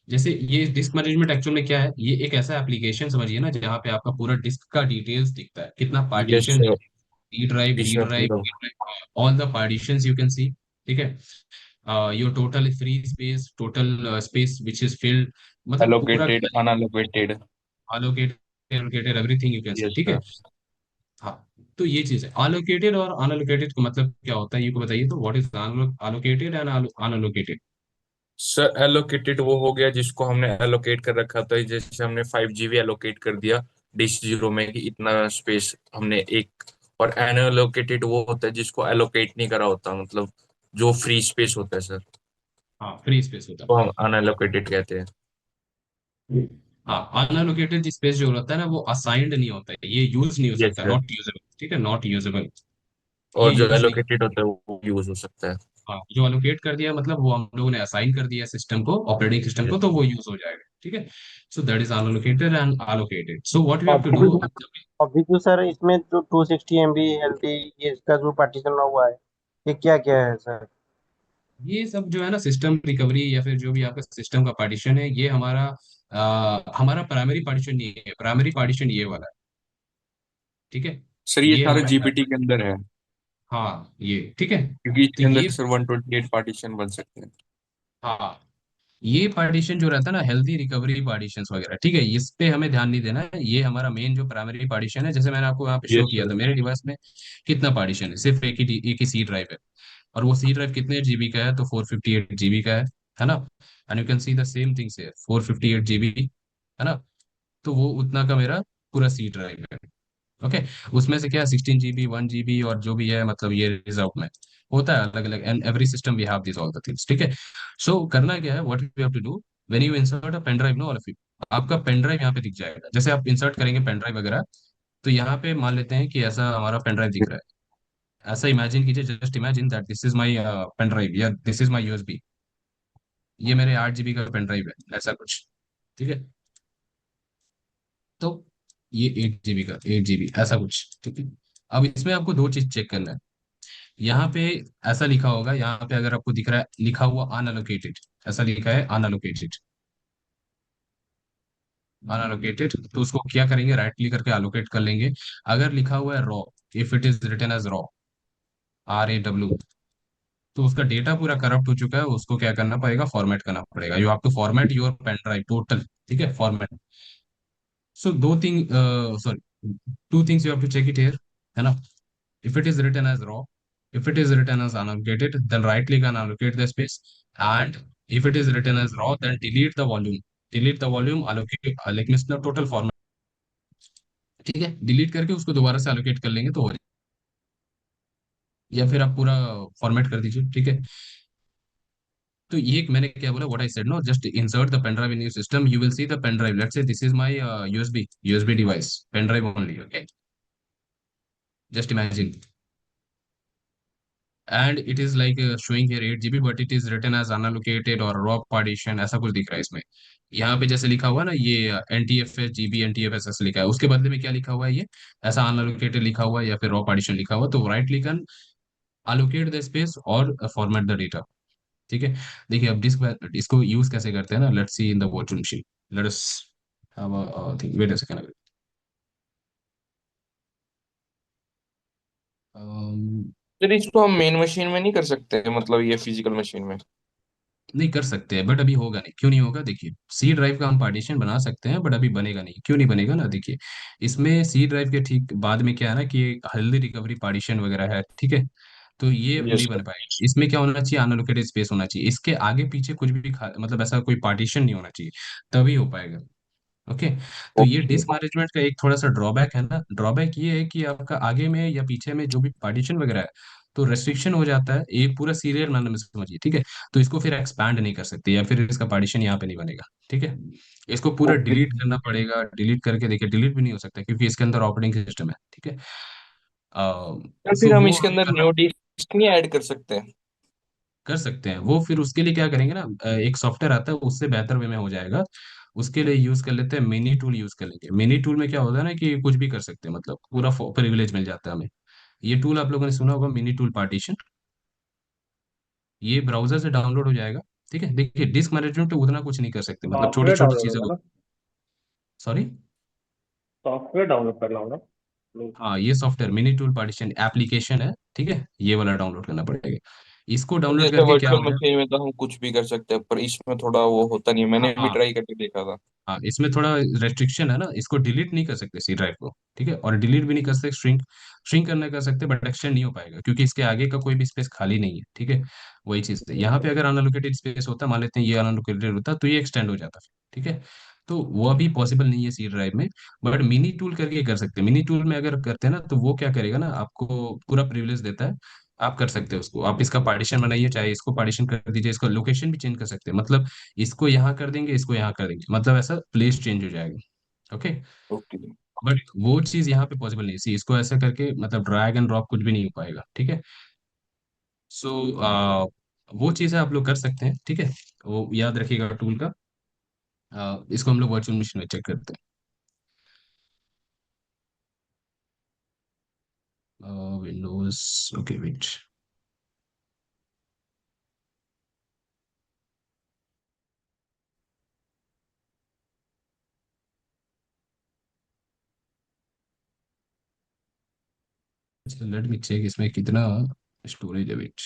जैसे ये डिस्क मैनेजमेंट एक्चुअल में क्या है, ये एक ऐसा एप्लीकेशन समझिए ना, जहाँ पे आपका पूरा डिस्क का डिटेल्स दिखता है, कितना यस पार्टीशन है, सर, डी ड्राइव, डी इसमें ड्राइव, पूरा all the partitions you can सी, ठीक है। Your total free space, total space which is filled, मतलब पूरा allocated, unallocated. allocated allocated everything you can C, yes ठीक है। सर। हाँ, तो ये चीज है, अलोकेटेड और अनअलोकेटेड का मतलब क्या होता है, ये को बताइए तो, what is allocated and unallocated. Sir allocated वो हो गया जिसको हमने एलोकेट कर रखा था, जैसे हमने 5 GB एलोकेट कर दिया डिश जीरो में कि इतना स्पेस हमने एक। और अनएलोकेटेड वो होता है जिसको एलोकेट नहीं करा होता, मतलब जो फ्री स्पेस होता है सर, हाँ, फ्री स्पेस होता तो हम अनएलोकेटेड कहते हैं। है। हाँ, अनअलोकेटेड स्पेस जो होता है ना, वो असाइंड नहीं होता है, ये यूज नहीं हो यस सकता, सर। नॉट यूजेबल, ठीक है, नॉट यूजेबल, ये और जो यूज नहीं। एलोकेटेड होता है वो यूज हो सकता है। हाँ, जो अलोकेट कर दिया मतलब वो हम लोगों ने असाइन कर दिया सिस्टम को, ऑपरेटिंग सिस्टम को, यस तो सर। वो यूज हो जाएगा, ठीक है। So that is unallocated and allocated, so what we और हैव टू भी डू। और भी जो सर इसमें जो 260 MB LD ये इसका जो पार्टीशन हुआ है, ये क्या क्या है सर? ये सब जो है ना, सिस्टम रिकवरी या फिर जो भी आपका सिस्टम का पार्टीशन है, ये हमारा प्राइमरी पार्टीशन नहीं है, प्राइमरी पार्टीशन ये वाला है, ठीक है। सर ये ये सारे हमारा, जीपीटी के अंदर है, हाँ ये ठीक है। क्योंकि तो इसके ये, अंदर सर 128 पार्टीशन बन सकते हैं। हाँ, ये पार्टीशन जो रहता है ना, हेल्दी रिकवरी पार्टीशन वगैरह, ठीक है, इस पे हमें ध्यान नहीं देना है। ये हमारा मेन जो प्राइमरी पार्टीशन है, जैसे मैंने आपको यहाँ पे शो यस किया था, सर। मेरे डिवाइस में कितना पार्टीशन है, सिर्फ एक ही सी ड्राइव है। और वो सी ड्राइव कितने जीबी का है, तो 458 GB का है ना। And you can see the same things here, 458 GB, है ना। तो वो उतना का मेरा पूरा सी ड्राइव है। ओके, उसमें से क्या 16 GB, 1 GB और जो भी है, मतलब ये रिजर्व में होता है अलग अलग, and every system we have this all the things, ठीक है। सो करना क्या है, what we have to do, when you insert a pen drive, no, all of you, आपका पेन ड्राइव यहाँ पे दिख जाएगा। जैसे आप इंसर्ट करेंगे पेन ड्राइव वगैरह, तो यहाँ पे मान लेते हैं कि ऐसा हमारा पेन ड्राइव दिख रहा है, ऐसा इमेजिन कीजिए, just imagine that this is my pen drive, या दिस इज माई यूएसबी, ये मेरे 8 GB का पेन ड्राइव है, ऐसा कुछ, ठीक है। तो ये 8 GB का, 8 GB ऐसा कुछ, ठीक है। अब इसमें आपको दो चीज चेक करना है। यहाँ पे ऐसा लिखा होगा, यहाँ पे अगर आपको दिख रहा है लिखा हुआ अनअलोकेटेड, ऐसा लिखा है अनअलोकेटेड, अनअलोकेटेड, तो उसको क्या करेंगे, राइट क्लिक करके अलोकेट कर लेंगे। अगर लिखा हुआ है raw, if it is written as raw, RAW, तो उसका डेटा पूरा करप्ट हो चुका है, उसको क्या करना पड़ेगा, फॉर्मेट करना पड़ेगा, you have to format your pen drive total, ठीक है, फॉर्मेट। सो दो thing, sorry, two things you have to check it here, है ना। If it is written as raw, if it is written as unallocated, then right click and allocate the space. And if it is written as raw, then delete the volume. Delete the volume, allocate, like means the total format. ठीक है, डिलीट करके उसको दोबारा से allocate कर लेंगे तो हो जाएगा, या फिर आप पूरा फॉर्मेट कर दीजिए, ठीक है। तो ये मैंने क्या बोला, what I said, no, just insert the pen drive in your system, you will see the pen drive, let's say this is my USB device, pen drive only, okay, just imagine. And it is like showing here 8 GB, but it is written as unallocated और रॉ पार्टीशन, ऐसा कुछ दिख रहा है इसमें। यहाँ पे जैसे लिखा हुआ है ना, ये NTFS GB NTFS ऐसे लिखा है, उसके बदले में क्या लिखा हुआ है, ये ऐसा अनअलोकेटेड लिखा हुआ है या फिर रॉ पार्टीशन लिखा हुआ है, तो right click and allocate the space और फॉर्मेट द डेटा, ठीक है। देखिए अब डिस्क इसको यूज कैसे करते हैं ना, let's see in the virtual machine, let us have a thing, wait a second. Sir इसको हम मेन मशीन में नहीं कर सकते, मतलब ये फिजिकल मशीन में? नहीं कर सकते हैं, बट अभी होगा नहीं, क्यों नहीं होगा, देखिए सी ड्राइव का हम पार्टीशन बना सकते हैं, बट अभी बनेगा नहीं, क्यों नहीं बनेगा ना, देखिए इसमें सी ड्राइव के ठीक बाद में क्या है ना, कि हेल्दी रिकवरी पार्टीशन वगैरह है, ठीक है। तो ये यस नहीं सर। बन पाएगा। इसमें क्या होना चाहिए, अनअलोकेटेड स्पेस होना चाहिए, इसके आगे पीछे कुछ भी मतलब ऐसा कोई पार्टीशन नहीं होना चाहिए, तभी हो पाएगा। ओके। तो ये ओके। डिस्क मैनेजमेंट का एक थोड़ा सा ड्रॉबैक है ना, ड्रॉबैक ये है कि आपका आगे में या पीछे में जो भी पार्टीशन वगैरह है, तो रेस्ट्रिक्शन हो जाता है, एक पूरा सीरियल मैनर में समझिए, ठीक है। तो इसको फिर एक्सपैंड नहीं कर सकते, या फिर इसका पार्टीशन यहाँ पे नहीं बनेगा, ठीक है। इसको पूरा ओके डिलीट करना पड़ेगा, डिलीट करके देखिए, डिलीट भी नहीं हो सकता क्योंकि इसके अंदर ऑपरेटिंग सिस्टम है, ठीक है। सर, सो फिर हम वो इसके हमें अंदर करना न्यू डिस्क नहीं ऐड कर सकते? कर सकते हैं वो। फिर उसके लिए क्या करेंगे ना, एक सॉफ्टवेयर आता है, उससे बेहतर वे में हो जाएगा। उसके लिए यूज कर लेते हैं मिनी टूल, यूज कर लेंगे। मिनी टूल में क्या होता है ना कि कुछ भी कर सकते हैं, मतलब पूरा प्रिविलेज मिल जाता है हमें। ये टूल आप लोगों ने सुना होगा, मिनी टूल पार्टीशन। ये ब्राउजर से डाउनलोड हो जाएगा, ठीक है। देखिए डिस्क मैनेजमेंट तो उतना कुछ नहीं कर सकते, मतलब छोटी सॉफ्टवेयर छोटी डाउनलोड चीजों होगा को। ना? सॉरी। सॉफ्टवेयर डाउनलोड करना होगा। हाँ, ये software mini tool partition application है, ठीक है। ये वाला डाउनलोड करना पड़ेगा। इसको तो डाउनलोड जैसे करके क्या वर्चुअल होगा। मशीन में तो हम कुछ भी कर सकते हैं, पर इसमें थोड़ा वो होता नहीं है, मैंने भी हाँ ट्राई करके देखा था। हाँ, इसमें थोड़ा रेस्ट्रिक्शन है ना, इसको डिलीट नहीं कर सकते सी ड्राइव को, ठीक है। और डिलीट भी नहीं कर सकते, श्रिंक श्रिंक करना कर सकते, बट एक्सटेंड नहीं हो पाएगा क्योंकि इसके आगे का कोई भी स्पेस खाली नहीं है, ठीक है। वही चीज है यहाँ पे, अगर अनलोकेटेड स्पेस होता, मान लेते हैं ये अनलोकेटेड होता, तो ये एक्सटेंड हो जाता फिर, ठीक है। तो वो अभी पॉसिबल नहीं है सी ड्राइव में। बट मिनी टूल करके कर सकते हैं। मिनी टूल में अगर करते हैं ना, तो वो क्या करेगा ना, आपको पूरा प्रिविलेज देता है। आप कर सकते हो उसको, आप इसका पार्टीशन बनाइए, चाहे इसको पार्टीशन कर दीजिए, इसको लोकेशन भी चेंज कर सकते हैं, मतलब इसको यहाँ कर देंगे, इसको यहाँ कर देंगे, मतलब ऐसा प्लेस चेंज हो जाएगा, ओके। ओके। बट वो चीज यहाँ पे पॉसिबल नहीं, सी इसको ऐसा करके मतलब ड्रैग एंड ड्रॉप कुछ भी नहीं हो पाएगा, ठीक है। सो वो चीज़ है, आप लोग कर सकते हैं, ठीक है। वो याद रखिएगा टूल का। इसको हम लोग वर्चुअल मशीन में चेक करते हैं। Windows, okay wait. Let me check इसमें कितना स्टोरेज है, wait.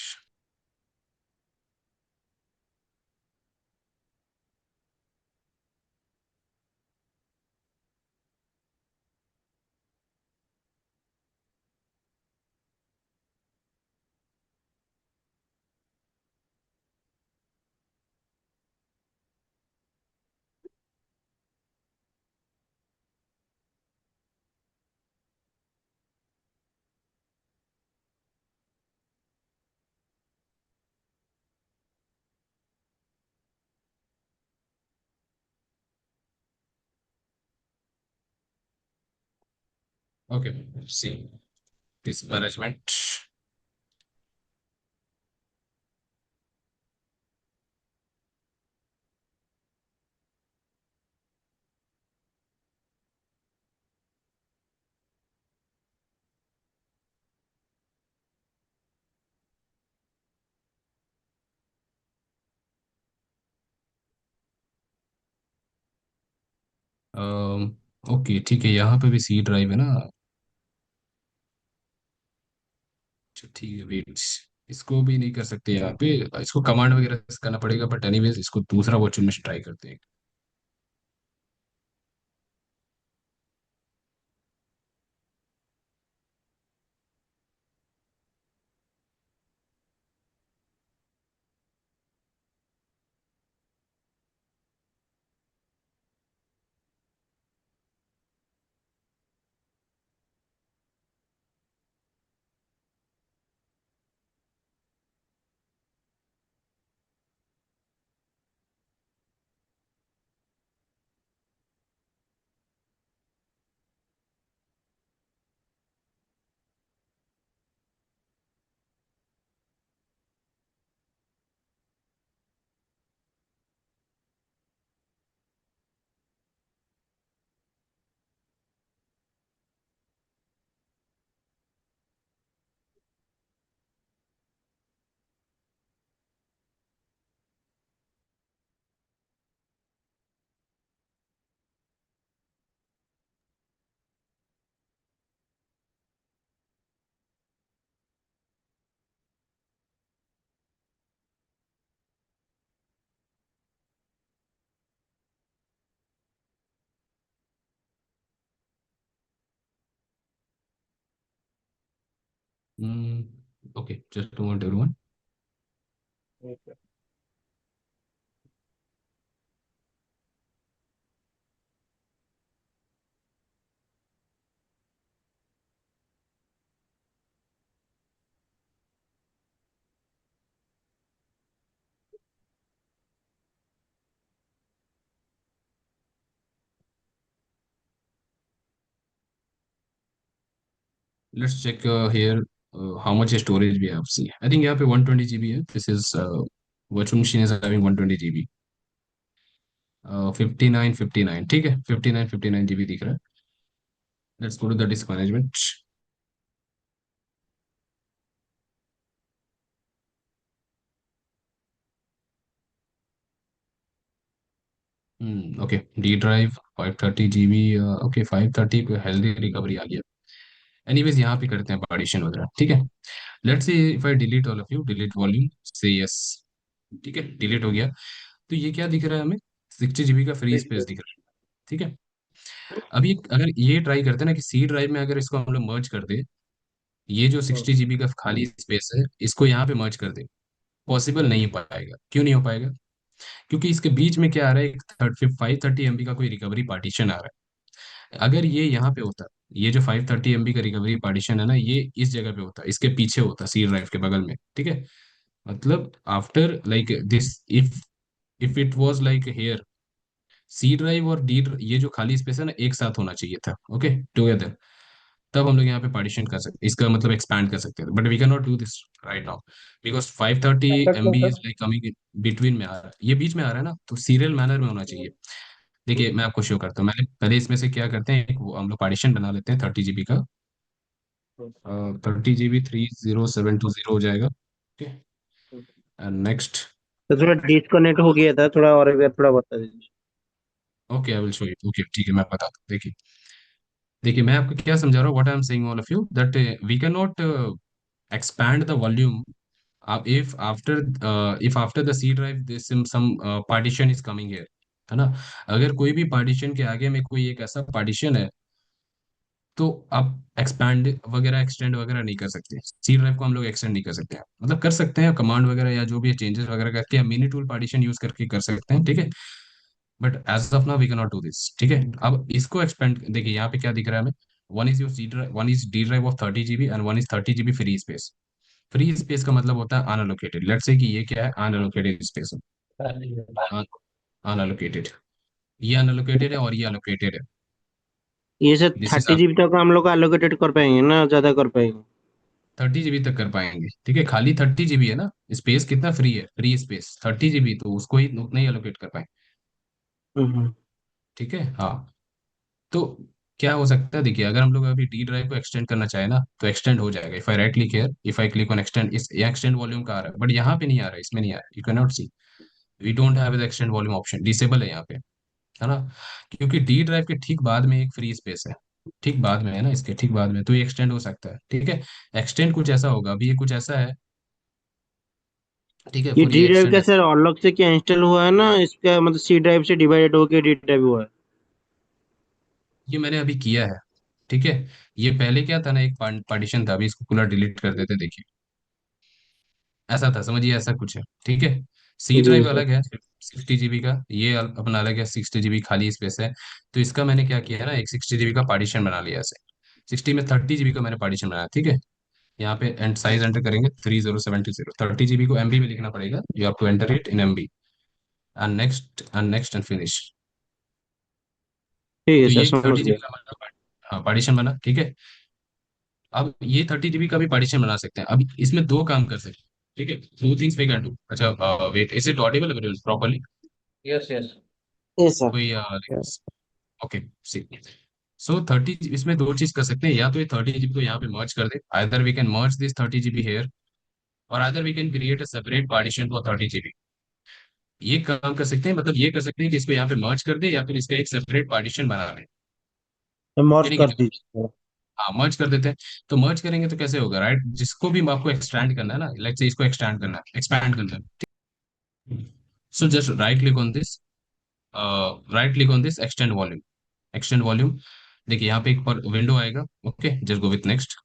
Okay, see this management. Okay ठीक है, यहाँ पे भी सी ड्राइव है ना। अच्छा ठीक है, वेट। इसको भी नहीं कर सकते यहाँ पे, इसको कमांड वगैरह से करना पड़ेगा, बट एनीवेज इसको दूसरा वर्चुअल मशीन ट्राई करते हैं। Okay, just a moment, everyone. Okay. Let's check here how much storage we have. See, I think यहाँ पे 120 GB है. This is virtual machine is having 120 GB. 59 ठीक है, 59 GB दिख रहा है. Let's go to the disk management. Okay, D drive 530 GB. Okay, 530 पे हेल्दी रिकवरी आ गया. एनीवेज यहाँ पे करते हैं पार्टीशन वगैरह, ठीक है. Let's say if I delete all of you, delete volume, से यस. ठीक है, डिलीट हो गया. तो ये क्या दिख रहा है हमें? 60 GB का फ्री स्पेस दिख रहा है. ठीक है. अभी अगर ये ट्राई करते हैं ना कि सी ड्राइव में अगर इसको हम लोग मर्ज कर दे, ये जो 60 GB का खाली स्पेस है इसको यहाँ पे मर्ज कर दे, पॉसिबल नहीं हो पाएगा. क्यों नहीं हो पाएगा? क्योंकि इसके बीच में क्या आ रहा है, एक 530 MB का कोई रिकवरी पार्टीशन आ रहा है. अगर ये यहाँ पे होता, ये जो 530 MB का रिकवरी पार्टीशन है ना, ये इस जगह पे होता, इसके पीछे होता, सी ड्राइव के बगल में. ठीक है. मतलब after like this, if it was like here, C drive और डी, ये जो खाली स्पेस है ना, एक साथ होना चाहिए था. Okay, together. तब हम लोग यहाँ पे पार्टीशन कर सकते, इसका मतलब एक्सपैंड कर सकते हैं. But we can not do this right now, because 530 ऐसा क्यों MB sir? Is like coming between में आ रहा है, ये बीच में आ रहा है ना, तो सीरियल मैनर में होना चाहिए. देखिए मैं आपको शो करता हूँ. मैंने पहले इसमें से क्या करते हैं, एक हम लोग पार्टीशन बना लेते हैं 30 GB का. 30 GB 30720 हो जाएगा. Okay, and next. तो थोड़ा डिस्कनेक्ट हो गया था, थोड़ा और एक बार थोड़ा बता दीजिए. Okay, I will show you. Okay, ठीक है, मैं बताता हूँ. देखिए, देखिए मैं आपको क्या समझा रहा हूँ. What I am saying all of you, that we can नॉट expand the volume if after the C drive this some partition is coming here, है ना. अगर कोई भी पार्टीशन के आगे में कोई एक ऐसा पार्टीशन है, तो आप एक्सपैंड वगैरह एक्सटेंड वगैरह नहीं कर सकते. सी ड्राइव को हम लोग एक्सटेंड नहीं कर सकते हैं. मतलब कर सकते हैं कमांड वगैरह या जो भी चेंजेस वगैरह करके, या मिनी टूल पार्टीशन यूज करके कर सकते हैं. ठीक है. But as of now we can not do दिस. ठीक है. अब इसको एक्सपेंड देखिए, यहाँ पे क्या दिख रहा है हमें. One is your C drive, one is D drive of 30 GB and one is 30 GB free space. Free space का मतलब होता है अनअलोकेटेड. लेट्स से कि ये क्या है, अनअलोकेटेड स्पेस है. अनअलोकेटेड, ये अनअलोकेटेड है और ये अलोकेटेड है. ये सर दिस इज 30 GB तक हम लोग एलोकेटेड कर पाएंगे ना, ज्यादा कर पाएंगे? 30 GB तक कर पाएंगे. ठीक है, खाली 30 GB है ना, स्पेस कितना फ्री है, फ्री स्पेस 30 GB, तो उसको ही उतना ही अलोकेट कर पाए. हम्म. ठीक है. हाँ, तो क्या हो सकता है, देखिए अगर हम लोग अभी डी ड्राइव को एक्सटेंड करना चाहे ना, तो एक्सटेंड हो जाएगा. If I right click here, if I click on extend, इस एक्सटेंड वॉल्यूम का आ रहा है, बट यहाँ पे नहीं आ रहा है, इसमें नहीं आ रहा है. You can not see, we don't have the extend volume option, disable है यहाँ पे, है ना. क्योंकि डी ड्राइव के ठीक बाद में एक फ्री स्पेस है, ठीक बाद में है ना, इसके ठीक बाद में, तो ये एक्सटेंड हो सकता है. ठीक है. एक्सटेंड कुछ ऐसा होगा, अभी ये कुछ ऐसा है. ठीक है, ये फुल डी ये ड्राइव एक्सटेंड का है. सर अलग से क्या इंस्टॉल हुआ है ना, इसका मतलब सी ड्राइव से डिवाइडेड होके डी ड्राइव हुआ है? ये मैंने अभी किया है. ठीक है. ये पहले क्या था ना, एक पार्टीशन था, अभी इसको पूरा डिलीट कर देते. देखिए ऐसा था, समझिए ऐसा कुछ है. ठीक है. सी जी ड्राइव सर. अलग है 60 GB का, ये अपना अलग है 60 GB खाली स्पेस है. तो इसका मैंने क्या किया है ना, एक 60 GB का पार्टीशन बना लिया ऐसे. 60 में 30 GB का मैंने पार्टीशन बनाया. ठीक है. यहाँ पे एंड साइज एंटर करेंगे 3070. 30 GB को MB में लिखना पड़ेगा, you have to enter it in MB. And next and next and finish. ठीक है तो सर, ये समझ 30 GB गया. का हमारा हाँ पार्टीशन बना. ठीक है. अब ये 30 GB का भी पार्टीशन बना सकते हैं. अब इसमें दो काम कर सकते हैं. ठीक है, two things we can do. अच्छा, wait, is it audible properly? Yes yes. Yes sir. कोई ओके, सी. सो 30, इसमें दो चीज कर सकते हैं. या तो ये 30 GB को यहाँ पे मर्ज कर दे, either we can merge this 30 GB here, और either we can create a separate partition for 30 GB. ये काम कर सकते हैं, मतलब ये कर सकते हैं कि इसको यहाँ पे मर्ज कर दे, या फिर इसका एक सेपरेट पार्टीशन बना ले. मर्ज यानी कि कर दीजिए. हाँ, मर्ज कर देते हैं. तो मर्ज करेंगे तो कैसे होगा, राइट? जिसको भी आपको एक्सटेंड करना है ना, लाइक से इसको एक्सटेंड करना है, एक्सपैंड करना है. So just right click on this, right click on this, extend volume. Extend volume. देखिए यहाँ पे एक पर विंडो आएगा. Okay, just go with next.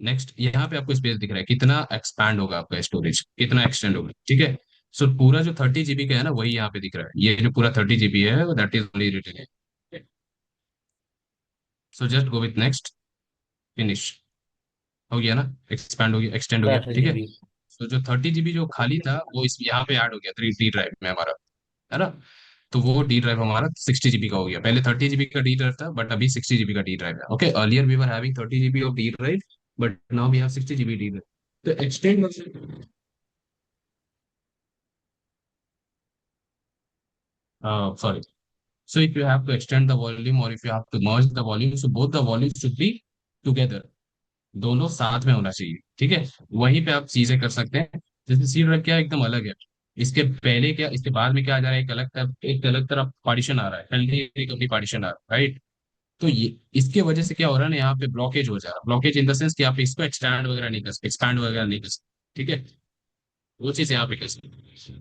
Next यहाँ पे आपको स्पेस दिख रहा है, कितना एक्सपैंड होगा आपका स्टोरेज, कितना एक्सटेंड होगा, ठीक है। सो पूरा जो 30 GB का है ना वही यहाँ पे दिख रहा है, ये जो पूरा 30 GB है दैट इज ओनली रिटन है। So just go with next, finish, हो गया ना, एक्सपैंड हो गया, एक्सटेंड हो गया, ठीक है। तो जो 30 GB जो खाली था वो इस यहाँ पे ऐड हो गया 3D ड्राइव में हमारा, है ना। तो वो डी ड्राइव हमारा 60 GB का हो गया, पहले 30 GB का डी ड्राइव था बट अभी 60 GB का डी ड्राइव है। Okay, earlier we were having 30 GB of D drive but now we have 60 GB D drive. तो extend, sorry, so if you have to extend the volume or if you have to merge the volume, so both the volumes should be together, दोनों साथ में होना चाहिए, ठीक है। वहीं पे आप चीजें कर सकते हैं। जैसे सी ड्राइव क्या है, एकदम अलग है, इसके पहले क्या, इसके बाद में क्या आ जा रहा है, एक अलग तरह पार्टीशन आ रहा है, हेल्दी रिकवरी पार्टीशन आ रहा है, राइट। तो ये इसके वजह से क्या हो रहा है ना, यहाँ पे ब्लॉकेज हो जा रहा है, ब्लॉकेज इन द सेंस कि आप इसको एक्सटैंड वगैरह नहीं कर सकते, एक्सपैंड वगैरह नहीं कर सकते, ठीक है। वो चीज यहाँ पे कर सकते।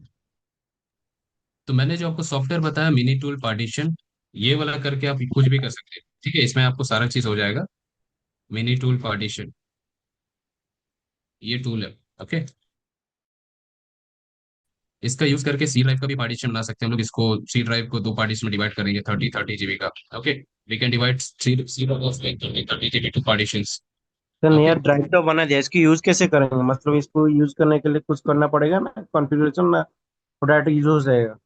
तो मैंने जो आपको सॉफ्टवेयर बताया मिनी टूल पार्टीशन, ये वाला करके आप कुछ भी कर सकते हैं, ठीक है। इसमें आपको सारा चीज हो जाएगा, मिनी टूल पार्टीशन, ये टूल है, ओके। इसका यूज करके सी ड्राइव का भी पार्टीशन बना सकते हैं हम लोग। इसको सी ड्राइव को दो पार्टीशन में डिवाइड करेंगे, 30 30 GB का, okay. We can divide C drive of 30 GB two partitions, तो ओके। यार ड्राइव तो बना दिया, इसकी यूज कैसे करेंगे? मतलब इसको यूज करने के लिए कुछ करना पड़ेगा ना, कॉन्फ़िगरेशन ना, डायरेक्ट यूज हो जाएगा?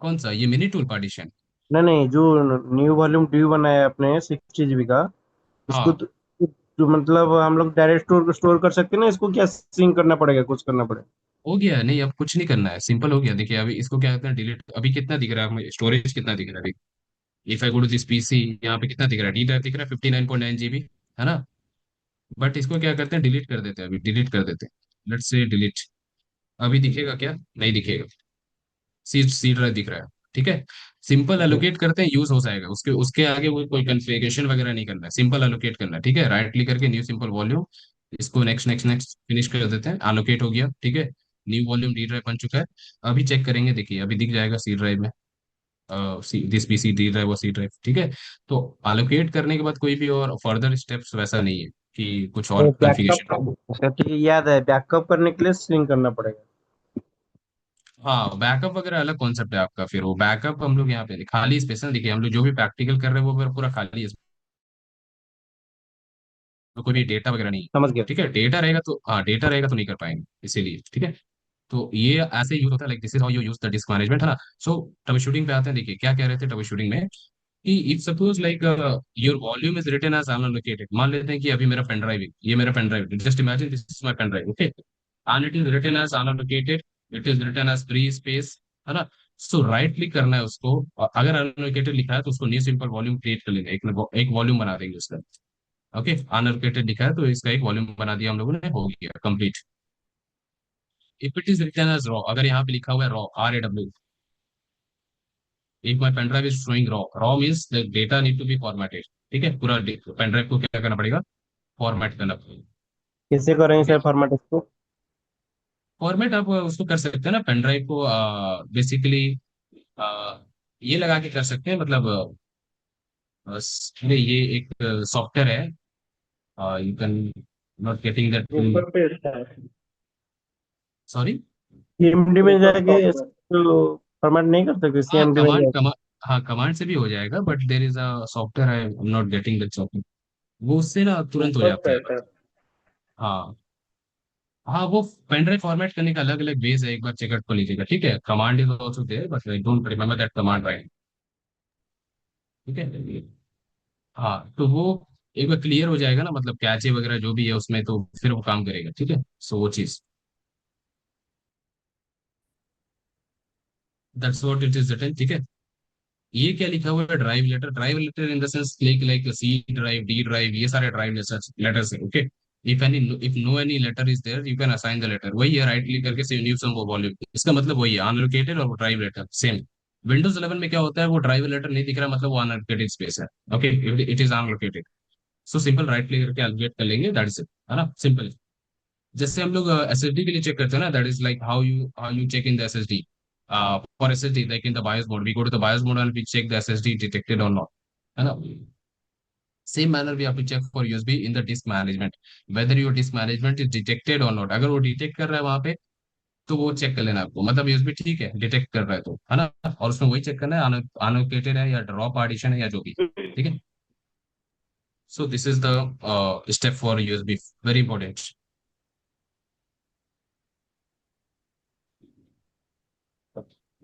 कौन सा, ये मिनी टूल पार्टीशन? नहीं नहीं, जो न्यू वॉल्यूम ड्यू बनाया है अपने 60 GB का, इसको हाँ, तो मतलब हम लोग डायरेक्ट स्टोर स्टोर कर सकते हैं ना? इसको क्या सिंक करना पड़ेगा, कुछ करना पड़ेगा? हो गया, नहीं अब कुछ नहीं करना है, सिंपल हो गया। देखिए अभी इसको क्या कहते हैं, डिलीट। अभी कितना दिख रहा है, स्टोरेज कितना दिख रहा है अभी? If I go to this PC, यहाँ पे कितना दिख रहा है, डी ड्राइव दिख रहा है 59.9 GB, है ना। बट इसको क्या करते हैं, डिलीट कर देते हैं, अभी डिलीट कर देते हैं, लेट्स से डिलीट। अभी दिखेगा क्या? नहीं दिखेगा, सी सी ड्राइव दिख रहा है, ठीक है। सिंपल एलोकेट करते हैं, यूज हो जाएगा। उसके उसके आगे वो कोई कॉन्फ़िगरेशन वगैरह नहीं करना है, सिंपल एलोकेट करना है, ठीक है। राइट क्लिक करके न्यू सिंपल वॉल्यूम, इसको नेक्स्ट नेक्स्ट नेक्स्ट फिनिश कर देते हैं, एलोकेट हो गया, ठीक है। न्यू वॉल्यूम डी ड्राइव बन चुका है। अभी चेक करेंगे, देखिए अभी दिख जाएगा सी ड्राइव में, दिस पीसी डी ड्राइव और सी ड्राइव, ठीक है। तो एलोकेट करने के बाद कोई भी और फर्दर स्टेप्स वैसा नहीं है कि कुछ और तो कॉन्फ़िगरेशन। बैकअप, अच्छा ठीक है, याद है, बैकअप करने के लिए सिंक करना पड़ेगा। हाँ, बैकअप वगैरह अलग कॉन्सेप्ट है आपका, फिर वो बैकअप हम लोग यहाँ पे खाली स्पेशल, देखिए हम लोग जो भी प्रैक्टिकल कर रहे हैं वो पूरा खाली है, इसमें कोई भी डेटा वगैरह नहीं है, समझ गया। ठीक है। डेटा रहेगा तो, हाँ डेटा रहेगा तो नहीं कर पाएंगे, इसीलिए, ठीक है। तो ये ऐसे यूज होता है, like this is how you use the disk management, है ना। सो ट्रबल शूटिंग पे आते हैं, देखिए क्या कह रहे थे ट्रबल शूटिंग में, कि if suppose like your volume is written as unallocated, मान लेते हैं कि अभी मेरा पेन ड्राइव है, ये मेरा pen drive, just imagine this is my pen drive, okay, and it is written as unallocated, it is written as free space, है ना। सो राइट क्लिक करना है उसको, और अगर अनलोकेटेड लिखा है तो उसको न्यू सिंपल वॉल्यूम क्रिएट कर लेंगे, एक वॉल्यूम बना देंगे उसका, ओके। अनलोकेटेड लिखा है तो इसका एक वॉल्यूम बना दिया हम लोगों ने, हो गया complete. If it is written as raw, अगर यहाँ पे लिखा हुआ है raw, RAW, if my pen drive is showing raw, raw means the data need to be formatted, ठीक है। पूरा पेन ड्राइव को क्या करना पड़ेगा, फॉर्मेट करना पड़ेगा, कैसे करेंगे ठीक सर है। फॉर्मेट इसको? फॉर्मेट आप उसको कर सकते हैं ना, पेन ड्राइव को बेसिकली ये लगा के कर सकते हैं, मतलब ये एक सॉफ्टवेयर है, you can not getting that, ऊपर पे इसका है। सॉरी। सीएमडी में ऊपर जाके टॉप पर। इसको फॉर्मेट नहीं कर सकते? हाँ सीएमडी में कमांड, जाके हाँ कमांड से भी हो जाएगा, but there is a software, I am not getting that software, वो उससे ना तुरंत हो ऊपर जाता पे है। है सर। हाँ, हाँ वो पेन ड्राइव फॉर्मेट करने का अलग अलग वेज है, एक बार चेकआउट कर लीजिएगा, ठीक है। Command is also there but I don't remember that command right, ठीक है। हाँ तो वो एक बार क्लियर हो जाएगा ना, मतलब कैचे वगैरह जो भी है उसमें, तो फिर वो काम करेगा, ठीक है। सो वो चीज, that's what it is written, ठीक है। ये क्या लिखा हुआ है, drive letter, drive letter in the sense like C drive, D drive, ये सारे ड्राइव लेटर्स है, okay. If no any letter is there you can assign the letter, वही है, राइट क्लिक करके सेव न्यू सम वॉल्यूम, इसका मतलब वही है, अनलोकेटेड और ड्राइव लेटर सेम। विंडोज 11 में क्या होता है, वो ड्राइव लेटर नहीं दिख रहा, मतलब वो अनलोकेटेड स्पेस है, okay, it is unallocated. So simple right click करके अलोकेट कर लेंगे, दैट इज इट, है ना, सिंपल। जैसे हम लोग एसएसडी के लिए चेक करते हैं ना, that is like how you check in the SSD, for SSD like in the BIOS mode we go to the BIOS mode and we check the SSD detected और नॉट, है ना। Same manner we have to check for USB in the disk management, whether your disk management is detected or not. अगर वो डिटेक्ट कर रहा है वहां पे, तो वो चेक कर लेना आपको, मतलब यूएसबी ठीक है, डिटेक्ट कर रहा है तो, है ना। और उसमें वही चेक करना है, अनोकेटेड है या ड्रॉप पार्टीशन है या जो भी, ठीक है। So this is the step for USB, very important.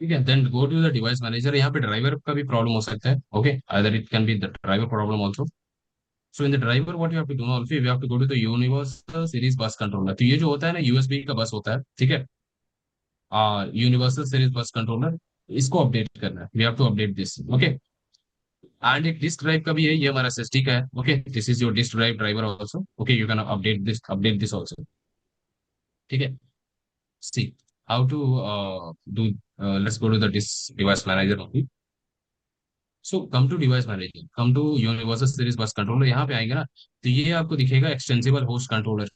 ठीक है, then go to the device manager. यहाँ पे ड्राइवर का भी प्रॉब्लम हो सकता है, okay, either it can be the driver problem also. So in the driver what you have to do also, you have to go to the universal series bus controller. तो ये जो होता है ना, यूएसबी का बस होता है, ठीक है, यूनिवर्सल सीरीज बस कंट्रोलर, इसको अपडेट करना है, we have to update this, okay. And एक डिस्क ड्राइव का भी है, ये हमारा एसएसडी का है, okay, this is your disk drive driver also, okay, you can update this also, ठीक है। See how to do, let's go to the disk device manager only. So come to device manager, come to universal series bus controller, यहाँ पे आएंगे ना, तो ये आपको दिखेगा extensible host controller,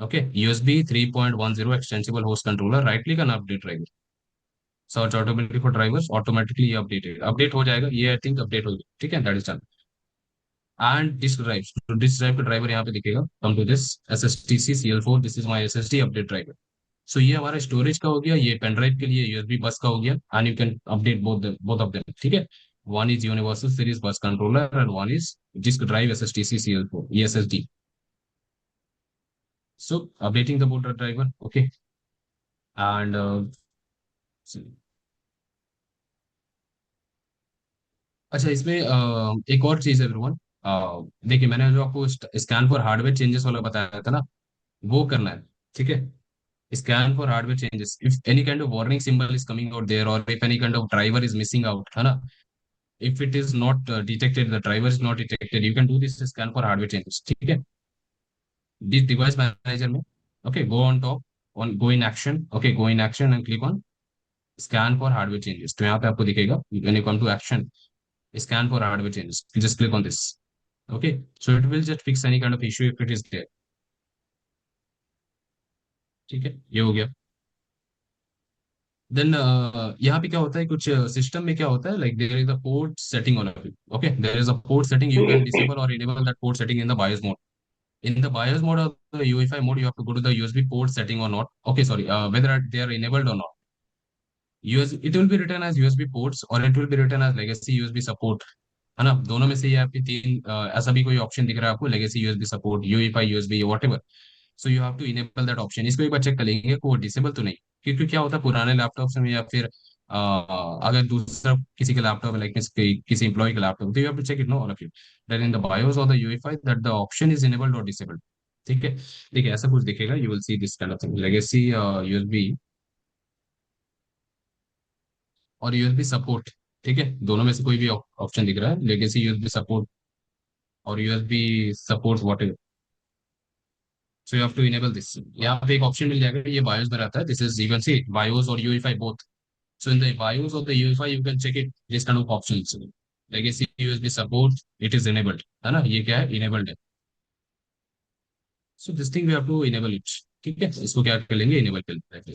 okay, USB 3.10 extensible host controller, right click and update driver, search automatically for drivers, automatically updated, update हो जाएगा ये, आई थिंक अपडेट हो गया, ठीक है, that is done. And disk drive, तो डिस्क ड्राइव का ड्राइवर यहाँ पे दिखेगा, come to this SSTC CL4, this is my SSD update driver. So ये हमारा स्टोरेज का हो गया, ये पेन ड्राइव के लिए यूएसबी बस का हो गया, and you can update both of them, ठीक है। One is universal series bus controller and one is disk drive SSTC CL4, ये SSD। So updating the both driver, okay, and अच्छा, इसमें एक और चीज है एवरीवन, देखिए मैंने जो आपको स्कैन फॉर हार्डवेयर चेंजेस वाला बताया था ना, वो करना है, ठीक है। Scan for hardware changes. If any kind of warning symbol is coming out there, or if any kind of driver is missing out, है ना? If it is not detected, the driver is not detected, you can do this scan for hardware changes, ठीक है? This device manager में, okay, go on top, on go in action, okay, go in action and click on scan for hardware changes. तो यहाँ पे आपको दिखेगा, when you come to action, scan for hardware changes, you just click on this, okay? So it will just fix any kind of issue if it is there, ठीक है, ये हो गया। देन यहाँ पे क्या होता है, कुछ सिस्टम में क्या होता है, like there is a port setting on it, okay, there is a port setting, you can disable और enable that port setting in the BIOS mode, in the BIOS mode or the UEFI mode, you have to go to the USB port setting or not. Okay, sorry, whether they are enabled or not. it will be written as USB ports or it will be written as legacy USB support, है ना। दोनों में से ये आपकी तीन, ऐसा भी कोई ऑप्शन दिख रहा है आपको, legacy USB support, UEFI USB, whatever. So you have to enable that option, इसको एक बार चेक कर लेंगे को डिसेबल तो नहीं, क्योंकि क्या होता है पुराने लैपटॉप्स में, या फिर अगर दूसरा किसी के लैपटॉप लाइक किसी एम्प्लॉय के लैपटॉप, तो you have to check it, no all of you, that in the BIOS और the UEFI that the option is enabled और डिसेबल्ड, ठीक है। देखिए ऐसा कुछ दिखेगा, you will see this kind of thing, legacy USB और यूएसबी सपोर्ट, ठीक है, दोनों में से कोई भी ऑप्शन दिख रहा है, लेगेसी यूएसबी सपोर्ट और USB support what, so you have to enable this. यहाँ पे एक ऑप्शन मिल जाएगा, ये बायोस में रहता है, this is, you can see BIOS और UEFI both. So in the BIOS of the UEFI you can check it, this kind of options, legacy USB support, it is enabled, है ना, ये क्या है, इनेबल्ड है। So this thing we have to enable it, ठीक है, इसको क्या कर लेंगे, इनेबल कर लेंगे।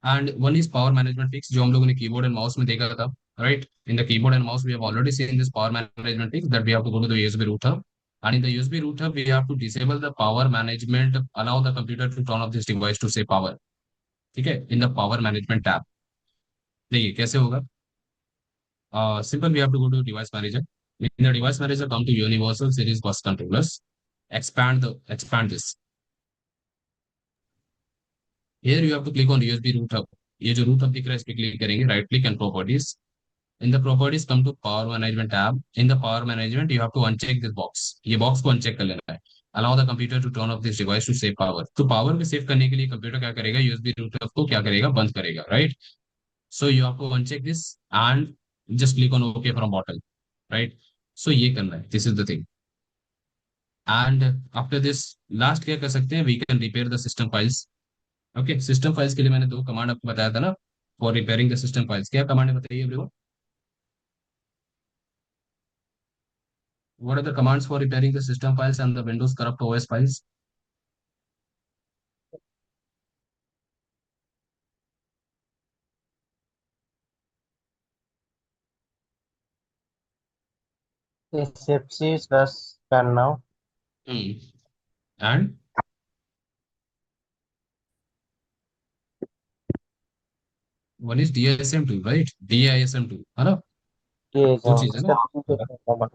And one is power management fix, जो हम लोगों ने कीबोर्ड एंड माउस में देखा था, right, in the keyboard and mouse we have already seen this power management fix, that we have to go to the USB router, and in the USB router we have to disable the power management, allow the computer to turn off this device to save power, ठीक है, in the power management tab। देखिए कैसे होगा, simple, we have to go to device manager, in the device manager come to universal series bus controllers, expand this, here you have to click on USB root hub, ये जो root hub दिख रहा है इस पे क्लिक करेंगे, right click and properties, in the properties come to power management tab, in the power management you have to uncheck this box, ये box को uncheck कर लेना है, allow the computer to turn off this device to save power। तो पावर को सेव करने के लिए कंप्यूटर क्या करेगा, यूएसबी रूटर को क्या करेगा, बंद करेगा, right. So you have to uncheck this and just click on okay from bottom, right. सो ये करना है, this is the thing. And after this last क्या कर सकते हैं, we can repair the system files, okay. System files के लिए मैंने दो कमांड आपको बताया था ना, for repairing the system files, क्या कमांड है बताइए everyone, what are the commands for repairing the system files and the Windows corrupt OS files? SFC/scan now. And one is DISM2, right? DISM2 है ना? ये दो चीज है ना? SFC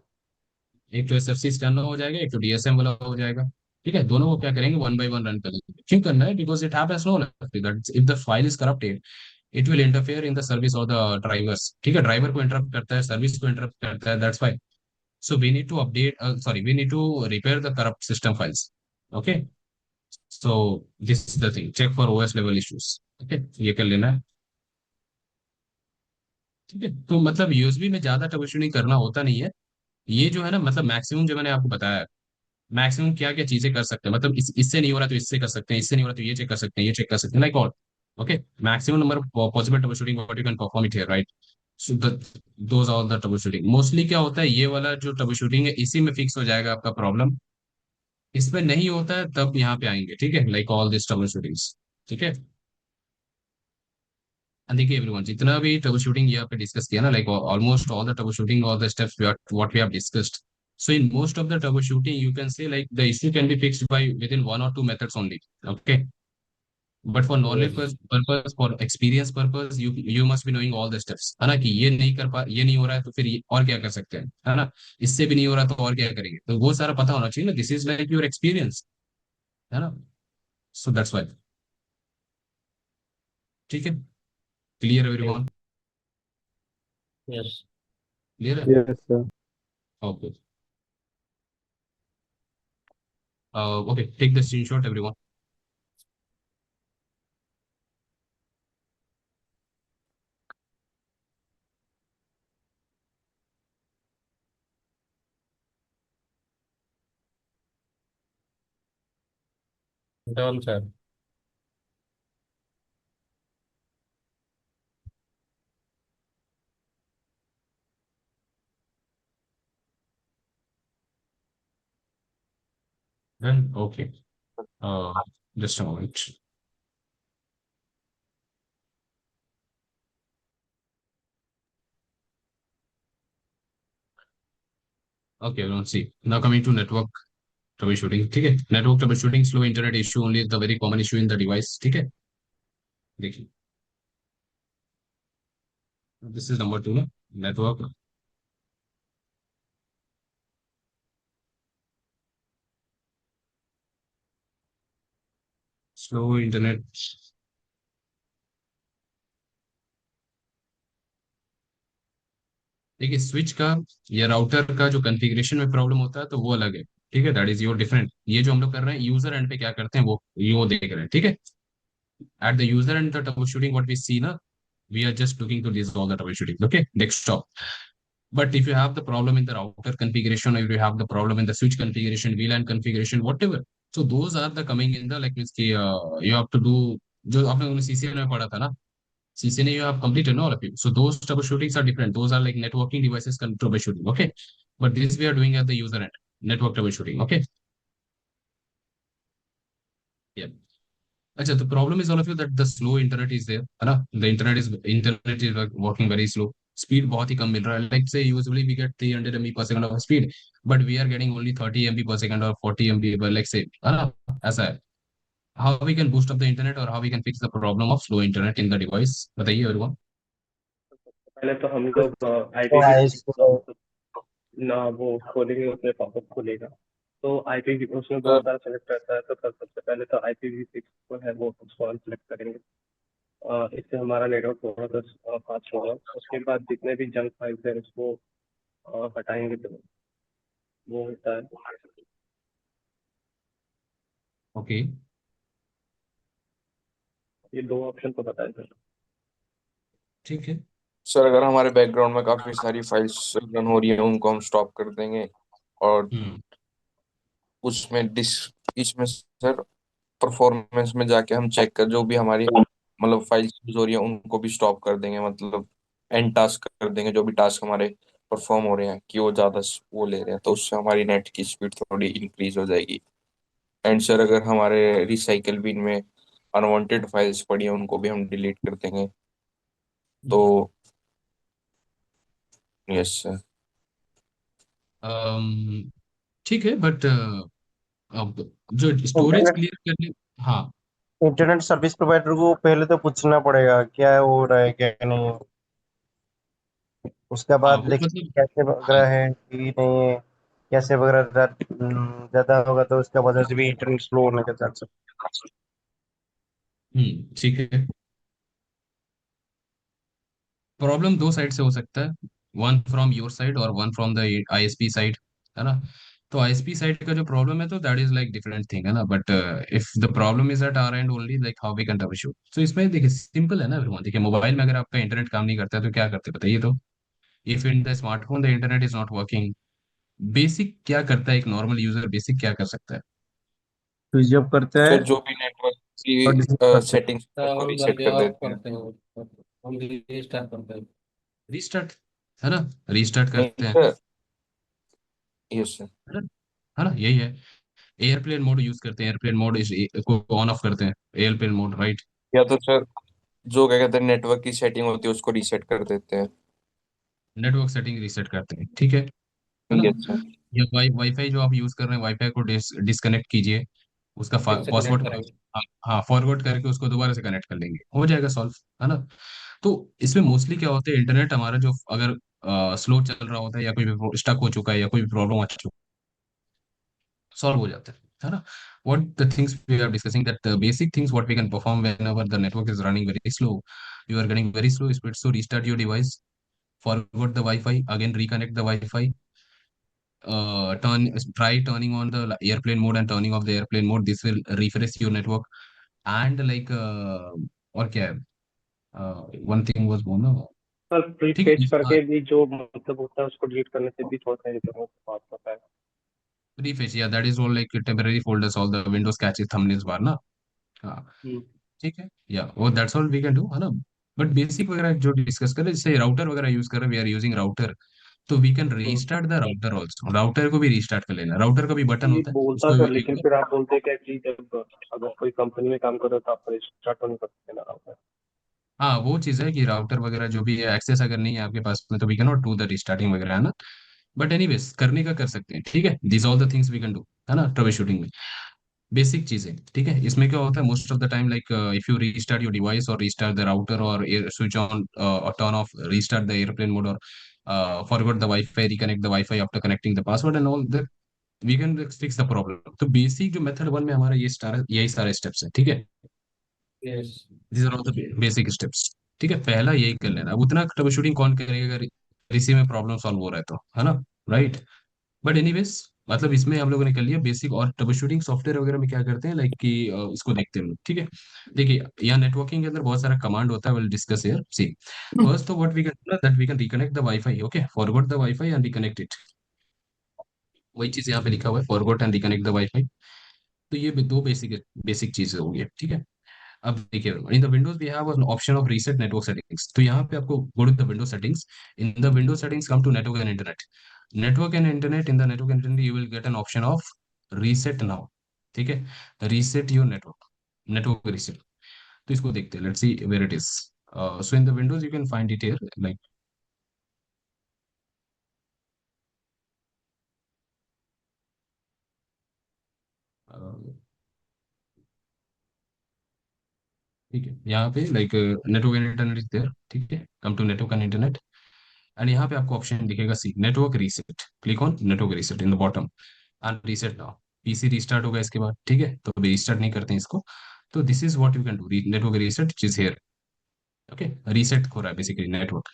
एक तो SFC स्टैंड हो जाएगा, एक तो DSM वाला हो जाएगा। ठीक है, दोनों को क्या करेंगे, वन बाय वन रन करेंगे। क्यों करना है? Because it happens know that if the file is corrupted it will interfere in the service of the drivers. ठीक है, ड्राइवर को इंटरप्ट करता है, सर्विस को इंटरप्ट करता है, that's why. So we need to update, sorry, we need to repair the corrupt system files. Okay. So this is the thing. Check for OS level issues. Okay. ये कर लेना है। ठीक है, तो मतलब यूएसबी में ज्यादा ट्रबल करना होता नहीं है। ये जो है ना, मतलब मैक्सिमम जो मैंने आपको बताया, मैक्सिमम क्या क्या चीजें कर सकते हैं, मतलब इससे नहीं हो रहा तो इससे कर सकते हैं, इससे नहीं हो रहा तो ये चेक कर सकते हैं, ये चेक कर सकते हैं, like all. Okay, maximum number of possible troubleshooting what you can perform it here, right? So those are the troubleshooting. Mostly क्या होता है, ये वाला जो ट्रबल शूटिंग है इसी में फिक्स हो जाएगा आपका प्रॉब्लम। इसमें नहीं होता है तब यहाँ पे आएंगे। ठीक है, like all this trouble shootings. ठीक है, and देखिए एवरीवन, जितना भी ट्रबल शूटिंग यहाँ पे डिस्कस किया ना, like almost all the troubleshooting, all the steps what we have discussed. So in most of the troubleshooting, you can say like the issue can be fixed by within one or two methods only. Okay. But for knowledge purpose, for experience purpose, you must be knowing all the steps, है ना? कि ये नहीं हो रहा है तो फिर ये और क्या कर सकते हैं, है ना? इससे भी नहीं हो रहा तो और क्या करेंगे, तो वो सारा पता होना चाहिए ना। This is like your experience, है ना? So that's why. ठीक है, क्लियर एवरीवन? Yes. क्लियर है? Yes, sir. Okay. Okay, take the screenshot everyone. Done, sir. Then okay, just a moment. Okay, let's see. Now coming to network troubleshooting. ठीक है, network troubleshooting, slow internet issue only is the very common issue in the device. ठीक है, देखिए, this is number two ना, network slow internet। देखिए, स्विच का या राउटर का जो कॉन्फ़िगरेशन में प्रॉब्लम होता है तो वो अलग है। ठीक है, दैट इज योर डिफरेंट। ये जो हम लोग कर रहे हैं यूजर एंड पे क्या करते हैं वो देख रहे हैं। ठीक है, at the user end the troubleshooting what we see na, we are just looking to this all the troubleshooting, okay, desktop. But if you have the problem in the router configuration, or if you have the problem in the switch configuration, VLAN configuration, whatever, so those are the coming in the like means ki, you have to do जो आपने उन्हें CCNA में पढ़ा था ना, CCNA you have completed no all of you, so those troubleshootings are different, those are like networking devices troubleshooting, okay, but this we are doing at the user end, network troubleshooting, okay, yeah. अच्छा, तो problem is all of you that the slow internet is there, है ना? The internet is working very slow, speed बहुत ही कम मिल रहा है। Like say usually we get 300 MB per second of speed, but we are getting only 30 MB per second और 40 MB पर, लाइक से, है ना? ऐसा है। How we can boost up the internet और how we can fix the problem of slow internet in the device, बताइए एवरीवन। पहले तो हम लोग तो आइस IPv6 ना वो खोलेंगे, उसमें पॉपअप खुलेगा तो आईपी उसमें बहुत सारा सेलेक्ट रहता है, तो सबसे पहले तो IPv6 को है वो उसको सेलेक्ट करेंगे। इससे हमारा नेटवर्क थोड़ा सा फास्ट होगा। उसके बाद जितने भी जंक फाइल्स है उसको हटाएंगे तो वो होता है। ओके, ये दो ऑप्शन तो बताए सर। ठीक है। सर अगर हमारे बैकग्राउंड में काफी सारी फाइल्स रन हो रही है उनको हम स्टॉप कर देंगे, और उसमें इसमें सर परफॉर्मेंस में जाके हम चेक कर जो भी हमारी मतलब फाइल्स यूज हो रही है उनको भी स्टॉप कर देंगे, मतलब एंड टास्क कर देंगे जो भी टास्क हमारे परफॉर्म हो रहे हैं कि वो ज्यादा वो ले रहे हैं, तो उससे हमारी नेट की स्पीड थोड़ी इंक्रीज हो जाएगी। एंड सर अगर हमारे रिसाइकल बिन में अनवांटेड फाइल्स पड़ी हैं उनको भी हम डिलीट कर देंगे। तो यस सर। ठीक है, बट अब जो स्टोरेज इंटरनेट क्लियर करने, हाँ इंटरनेट सर्विस प्रोवाइडर को पहले तो पूछना पड़ेगा क्या हो रहा है क्या नहीं। उसके हाँ बाद वो देखें मतलब, कैसे हाँ वगैरह है कि नहीं है। कैसे वगैरह ज्यादा होगा तो उसका वजह से भी इंटरनेट स्लो होने के चांस। ठीक है। प्रॉब्लम दो साइड से हो सकता है, वन फ्रॉम योर साइड और one from the ISP side, है ना। तो आईएसपी साइड का जो प्रॉब्लम है तो that is like different thing, है ना, but if the problem is at our end only, like how we can troubleshoot. तो इसमें देखिए सिंपल है ना everyone। देखिए मोबाइल में अगर आपका इंटरनेट काम नहीं करता है तो क्या करते हैं बताइए तो। If in the smartphone the internet is not working, basic क्या करता है एक नॉर्मल यूजर, बेसिक क्या कर सकता है। स्विच ऑफ करता है सर जो भी नेटवर्क और की डिसऑफ करता है। सेटिंग्स है उसको हम रीसेट जाके कर ऑफ देते हैं। करते हैं, हम रीस्टार्ट करते हैं। रीस्टार्ट, है ना, रीस्टार्ट नहीं करते हैं, सर, यस सर। है ना, यही है। एयरप्लेन मोड यूज करते हैं, एयरप्लेन मोड को ऑन ऑफ करते हैं, एयरप्लेन मोड, राइट। या तो सर जो क्या कहते हैं नेटवर्क की सेटिंग होती है उसको रीसेट कर देते हैं। नेटवर्क सेटिंग रीसेट करते हैं, ठीक है ना। Yes sir. या वाईफाई जो आप यूज कर रहे हैं, वाईफाई को डिस्कनेक्ट कीजिए, उसका फिर से कनेक्ट पासवर्ड, करेंगे। हाँ हाँ, फॉरवर्ड करके उसको दोबारा से कनेक्ट कर लेंगे, हो जाएगा सॉल्व, है ना। तो इसमें मोस्टली क्या होता है, इंटरनेट हमारा जो अगर स्लो चल रहा होता है या कोई भी स्टक हो चुका है या कोई भी प्रॉब्लम आ चुका है, सॉल्व हो जाता है ना। what the things we are discussing, that the basic things what we can perform whenever the network is running very slow, you are getting very slow speed, so restart your device, forward the wi-fi, again reconnect the wi-fi, try turning on the airplane mode and turning off the airplane mode, this will refresh your network, and like और क्या है, one thing was more ना, सर ठीक है, प्रीफेच करके भी जो मतलब होता है उसको डिलीट करने से भी थोड़ा सा इंटरनेट बात होता है। refresh, yeah, that is all like temporary folders, all the windows caches thumbnails bar ना, हाँ हम्म। ठीक है, या वो that's all we can do, है ना। बट बेसिक वगैरह जो डिस्कस कर रहे हैं, जैसे राउटर वगैरह यूज कर रहे हैं, वी आर यूजिंग राउटर, तो we can hmm. Restart the router also, router को भी रीस्टार्ट कर लेना, राउटर का भी बटन ये होता है, बोलता उसको सर, लेकिन भी। फिर आप बोलते हैं क्या कि जब अगर कोई कंपनी में काम कर रहे हो तो आप स्टार्ट नहीं कर सकते ना राउटर। हाँ वो चीज़ है कि राउटर वगैरह जो भी है एक्सेस अगर नहीं है आपके पास में तो we can not do the restarting वगैरह, है ना। बट एनीवेज करने का कर सकते हैं, ठीक है, this all the things we can do, है ना, ट्रबल शूटिंग में बेसिक चीजें, ठीक है। इसमें क्या होता है most of the time, like if you restart your device और रीस्टार्ट द राउटर और स्विच ऑन और turn off, restart the airplane mode और forward the WiFi, reconnect the WiFi after connecting the password and all that, we can fix the problem. तो बेसिक जो मेथड वन में हमारा ये सारा यही सारे स्टेप्स है, ठीक है। Yes. This are all the basic steps, ठीक है, पहला यही कर लेना। अब उतना ट्रबल शूटिंग कौन करेगा अगर इसी में प्रॉब्लम सॉल्व हो रहा है तो, है ना, राइट। बट एनीवेज मतलब इसमें हम लोगों ने कर लिया बेसिक, और ट्रबल शूटिंग सॉफ्टवेयर वगैरह में क्या करते हैं, लाइक कि इसको देखते हैं हम लोग, ठीक है। देखिए यहाँ नेटवर्किंग के अंदर बहुत सारा कमांड होता है, will discuss here, see first तो what we can that we can reconnect the WiFi, okay, forward the WiFi and reconnect it, वही चीज यहाँ पे लिखा हुआ है, forward and reconnect the WiFi. तो ये भी दो बेसिक बेसिक चीजें हो गई, ठीक है। अब देखिए in the Windows we have an option of reset network settings, तो यहाँ पे आपको go to the window settings, in the window settings come to network and internet, network and internet, in the network and internet you will get an option of reset now, ठीक है, reset your network, network reset. तो इसको देखते हैं, let's see where it is. So in the Windows you can find it here, like ठीक है, यहाँ पे like network and internet is there, ठीक है, come to network and internet, and यहाँ पे आपको ऑप्शन दिखेगा see network reset, click on network reset in the bottom and reset now. PC restart होगा इसके बाद, ठीक है, तो अभी रीस्टार्ट नहीं करते हैं इसको। तो this is what you can do, network reset is here, okay, reset हो रहा है basically network,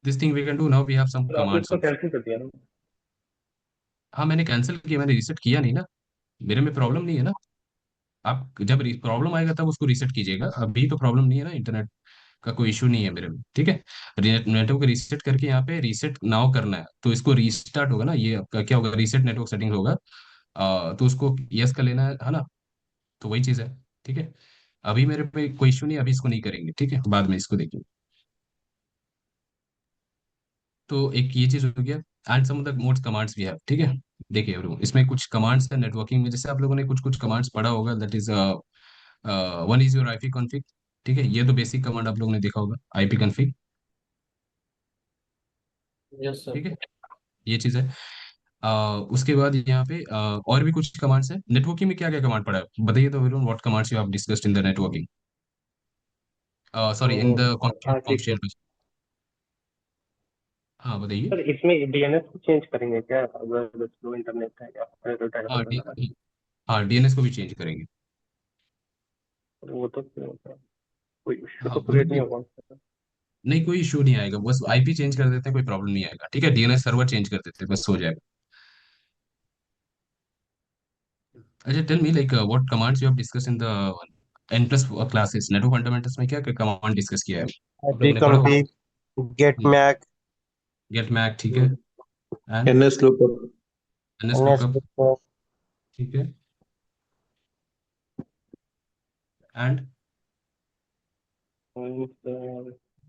this thing we can do, now we have some फिर आपने कमांड्स इसको ऑल्सो। कैंसिल कर दिया ना। हाँ मैंने कैंसिल किया, मैंने रीसेट किया नहीं ना, मेरे में प्रॉब्लम नहीं है ना। आप जब प्रॉब्लम आएगा तब उसको रीसेट कीजिएगा, अभी तो प्रॉब्लम नहीं है ना, इंटरनेट का कोई इशू नहीं है मेरे में, ठीक है। नेटवर्क रीसेट करके यहाँ पे रीसेट नाउ करना है, तो इसको रीस्टार्ट होगा ना, ये आपका क्या होगा, रीसेट नेटवर्क सेटिंग होगा, तो उसको यस कर लेना है ना। तो वही चीज़ है, ठीक है। अभी मेरे पे कोई इशू नहीं है, अभी इसको नहीं करेंगे, ठीक है, बाद में इसको देखेंगे। तो एक ये चीज़ हो गया, and some of the modes commands भी है, ठीक है। देखिए everyone, इसमें कुछ कमांड्स है नेटवर्किंग में, जैसे आप लोगों ने कुछ कुछ कमांड्स पढ़ा होगा, that is one is your IP config, ठीक है, ये तो बेसिक कमांड आप लोगों ने देखा होगा, आईपी कॉन्फिग, यस सर। ठीक है। ये चीज़ है। उसके बाद यहाँ पे और भी कुछ कमांड्स है। नेटवर्किंग में क्या क्या कमांड पड़ा है बताइए तो Varun, what commands you have discussed in the networking, sorry in the ठीक है फंक्शन। हाँ बताइए। सर, इसमें डीएनएस को चेंज करेंगे क्या, अगर स्लो इंटरनेट है या फिर हाँ टाइम लगा? हाँ डीएनएस को भी चेंज करेंगे। वो तो कोई इश्यू हाँ तो वो तो क्रिएट नहीं होगा? नहीं, कोई इशू नहीं आएगा, बस आईपी चेंज कर देते हैं, कोई प्रॉब्लम नहीं आएगा, ठीक है। डीएनएस सर्वर चेंज कर देते हैं, बस हो जाएगा। अच्छा tell me like what commands you have discuss in the N plus classes, network fundamentals में क्या क्या कमांड डिस्कस किया है आप लोगों ने, पढ़ा होगा। ipconfig, getmac, गेट मैक, ठीक है। And nslookup, NS lookup, nslookup, ठीक है। एंड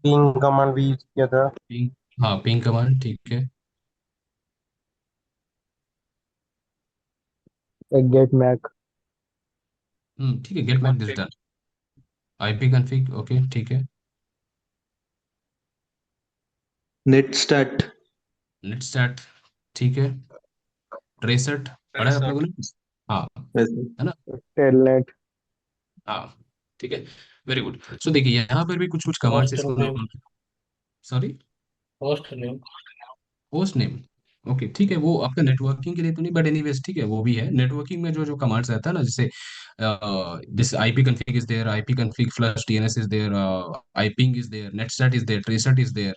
ping कमांड भी यूज किया था। पिंग, हाँ पिंग कमांड, ठीक है। getmac, ठीक है, getmac this done. IP config, okay ठीक है। netstat, नेट स्टार्ट, ठीक है। ट्रेसट पढ़ा है आप लोगों ने, हाँ है ना। telnet, हाँ ठीक है, वेरी गुड। सो देखिए यहाँ पर भी कुछ कुछ कमांड्स होस्ट इसको, name, sorry, host name. Host name, okay ठीक है। वो आपका नेटवर्किंग के लिए तो नहीं, बट एनीवेज ठीक है, वो भी है। नेटवर्किंग में जो जो कमांड्स रहता है ना, जैसे this IP config is there, IP config flush DNS is there, ping is there, netstat is there, tracert is there,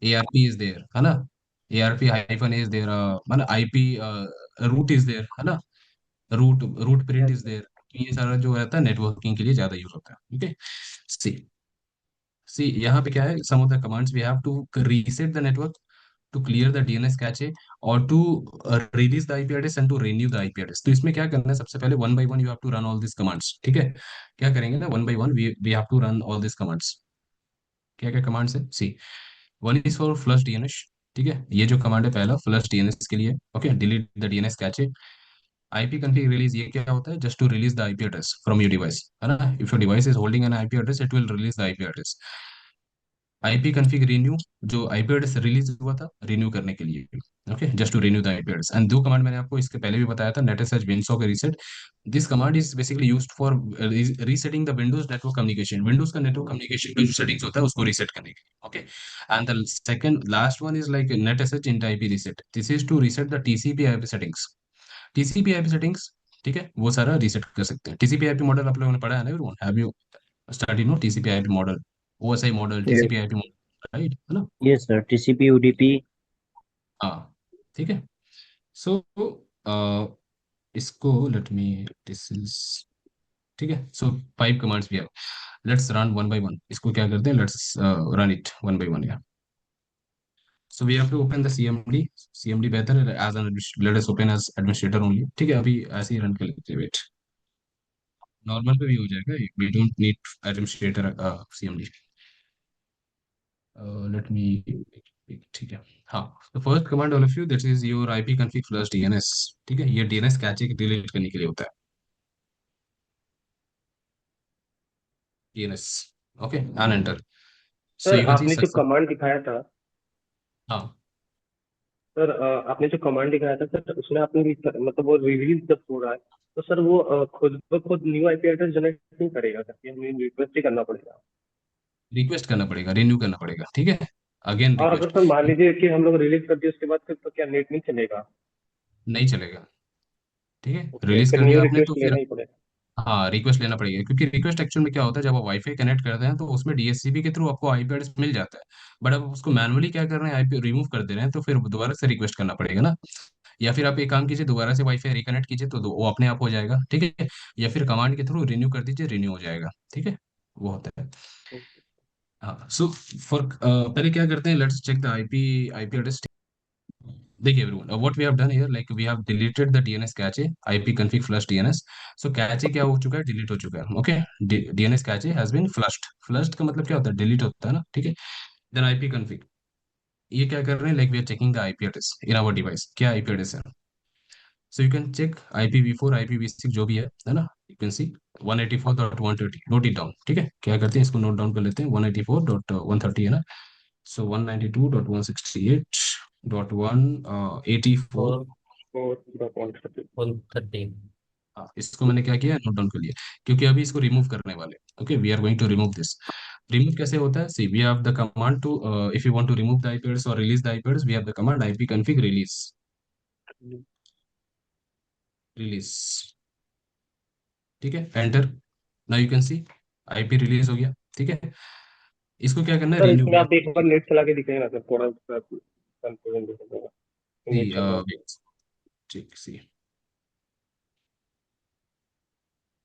ARP is there, है ना। एआरपी हाइफन इज देयर, मतलब आईपी रूट इज देयर, है ना। Route route print is there. ये सारा जो रहता है नेटवर्किंग के लिए ज्यादा यूज होता है, ओके। सी सी यहाँ पे क्या है, some of the commands we have to reset the network, to clear the DNS cache, or to release the IP address and to renew the IP address। तो इसमें क्या करना है, सबसे पहले one by one you have to run all this commands, ठीक है। क्या करेंगे ना, one by one we have to run all this commands. क्या क्या कमांड्स है, see, one is for flush DNS, ठीक है। ये जो कमांड है पहला फ्लश डीएनएस के लिए, okay, delete the DNS cache. IP config release, ये क्या होता है, just to release the IP address from your device, है ना। If your device is holding an IP address, it will release the IP address. IP config renew, जो आईपी एड्रेस रिलीज हुआ था, रिन्यू करने के लिए, okay, just to renew the IP address. And दो कमांड मैंने आपको इसके पहले भी बताया था, netsh winsock reset। This command is basically used for resetting the Windows network communication, Windows का नेटवर्क कम्युनिकेशन का जो सेटिंग्स होता है उसको रीसेट करने के लिए, okay. And the second last one is like netsh int ip reset, this is to reset the TCP IP settings. TCP IP settings, ठीक है, वो सारा रीसेट कर सकते हैं। टीसीपी आईपी मॉडल आप लोगों ने पढ़ा है ना everyone, have you studied no TCP IP model, OSI model, TCP IP model, right, है ना। yes sir, TCP UDP, हाँ ठीक है। सो इसको लेट मी, दिस इज, ठीक है। सो फाइव कमांड्स भी है, let's run one by one. इसको क्या करते हैं, let's run it one by one, या so we have to open the CMD. CMD बेहतर है as an, let us open as administrator only, ठीक है। अभी ऐसे ही रन कर लेते हैं, वेट, नॉर्मल पे भी हो जाएगा, we don't need administrator CMD. Let me, ठीक है। हाँ, तो first command all of you, that is your IP config plus DNS, ठीक है। ये डीएनएस कैचे डिलीट करने के लिए होता है, DNS, okay, and enter. So sir, you can सी आपने जो सक्सेस, कमांड दिखाया था, हाँ सर आपने जो कमांड दिखाया था सर, उसमें आपने मतलब वो रिलीज जब हो रहा है, तो सर वो खुद ब खुद न्यू आईपी एड्रेस जनरेट नहीं करेगा सर, ये हमें रिक्वेस्ट ही करना पड़ेगा? रिक्वेस्ट करना पड़ेगा, रिन्यू करना पड़ेगा, ठीक है, अगेन और अगर रिक्वेस्ट। सर मान लीजिए कि हम लोग रिलीज कर दिए उसके बाद, फिर तो क्या नेट नहीं चलेगा? नहीं चलेगा, ठीक है, ओके, रिलीज फिर कर न्यू दिया आपने तो रिक्वेस्ट फिर, लेना ही पड़ेगा। हाँ रिक्वेस्ट लेना पड़ेगा, क्योंकि रिक्वेस्ट एक्चुअल में क्या होता है, जब आप वाईफाई कनेक्ट करते हैं तो उसमें डीएससीपी के थ्रू आपको आईपी एड्रेस मिल जाता है। बट अब उसको मैनुअली क्या कर रहे हैं, आईपी रिमूव कर दे रहे हैं, तो फिर दोबारा से रिक्वेस्ट करना पड़ेगा ना। या फिर आप एक काम कीजिए, दोबारा से वाईफाई रिकनेक्ट कीजिए, तो वो अपने आप हो जाएगा, ठीक है। या फिर कमांड के थ्रू रिन्यू कर दीजिए, रिन्यू हो जाएगा, ठीक है, वो होता है। हाँ सो फॉर पहले क्या करते हैं, let's check the IP IP address. देखिए everyone, what we have done here, like we have deleted the DNS cache, IP config flush DNS. So cache क्या हो चुका है, डिलीट हो चुका है, okay. DNS cache has been flushed. Flushed का मतलब क्या होता है, डिलीट होता है ना, ठीक है। देन आईपी config, ये क्या कर रहे हैं, like we are checking the IP address in our device, क्या आईपी एड्रेस है। So you can check IPv4 IPv6 जो भी है ना, you can C 184.130, note it down, ठीक है। क्या करते हैं, इसको नोट डाउन कर लेते हैं, 184.130 है ना। सो 192.168 184. 4.130. हाँ, इसको मैंने क्या किया, नोट डाउन कर लिया, क्योंकि अभी इसको रिमूव करने वाले। Okay, we are going to remove this. Remove कैसे होता है? See, we have the command to, if you want to remove the IP address और release the IP address, we have the command ipconfig release. Release, ठीक है, enter. Now you can see IP release हो गया, ठीक है। इसको क्या करना है, सर रिन्यू। इसमें आप एक बार नेट चला के दिखाएंगे ना सर, थोड़ा सा कंफ्यूजन दिखेगा, नेट चल रहा है। ठीक,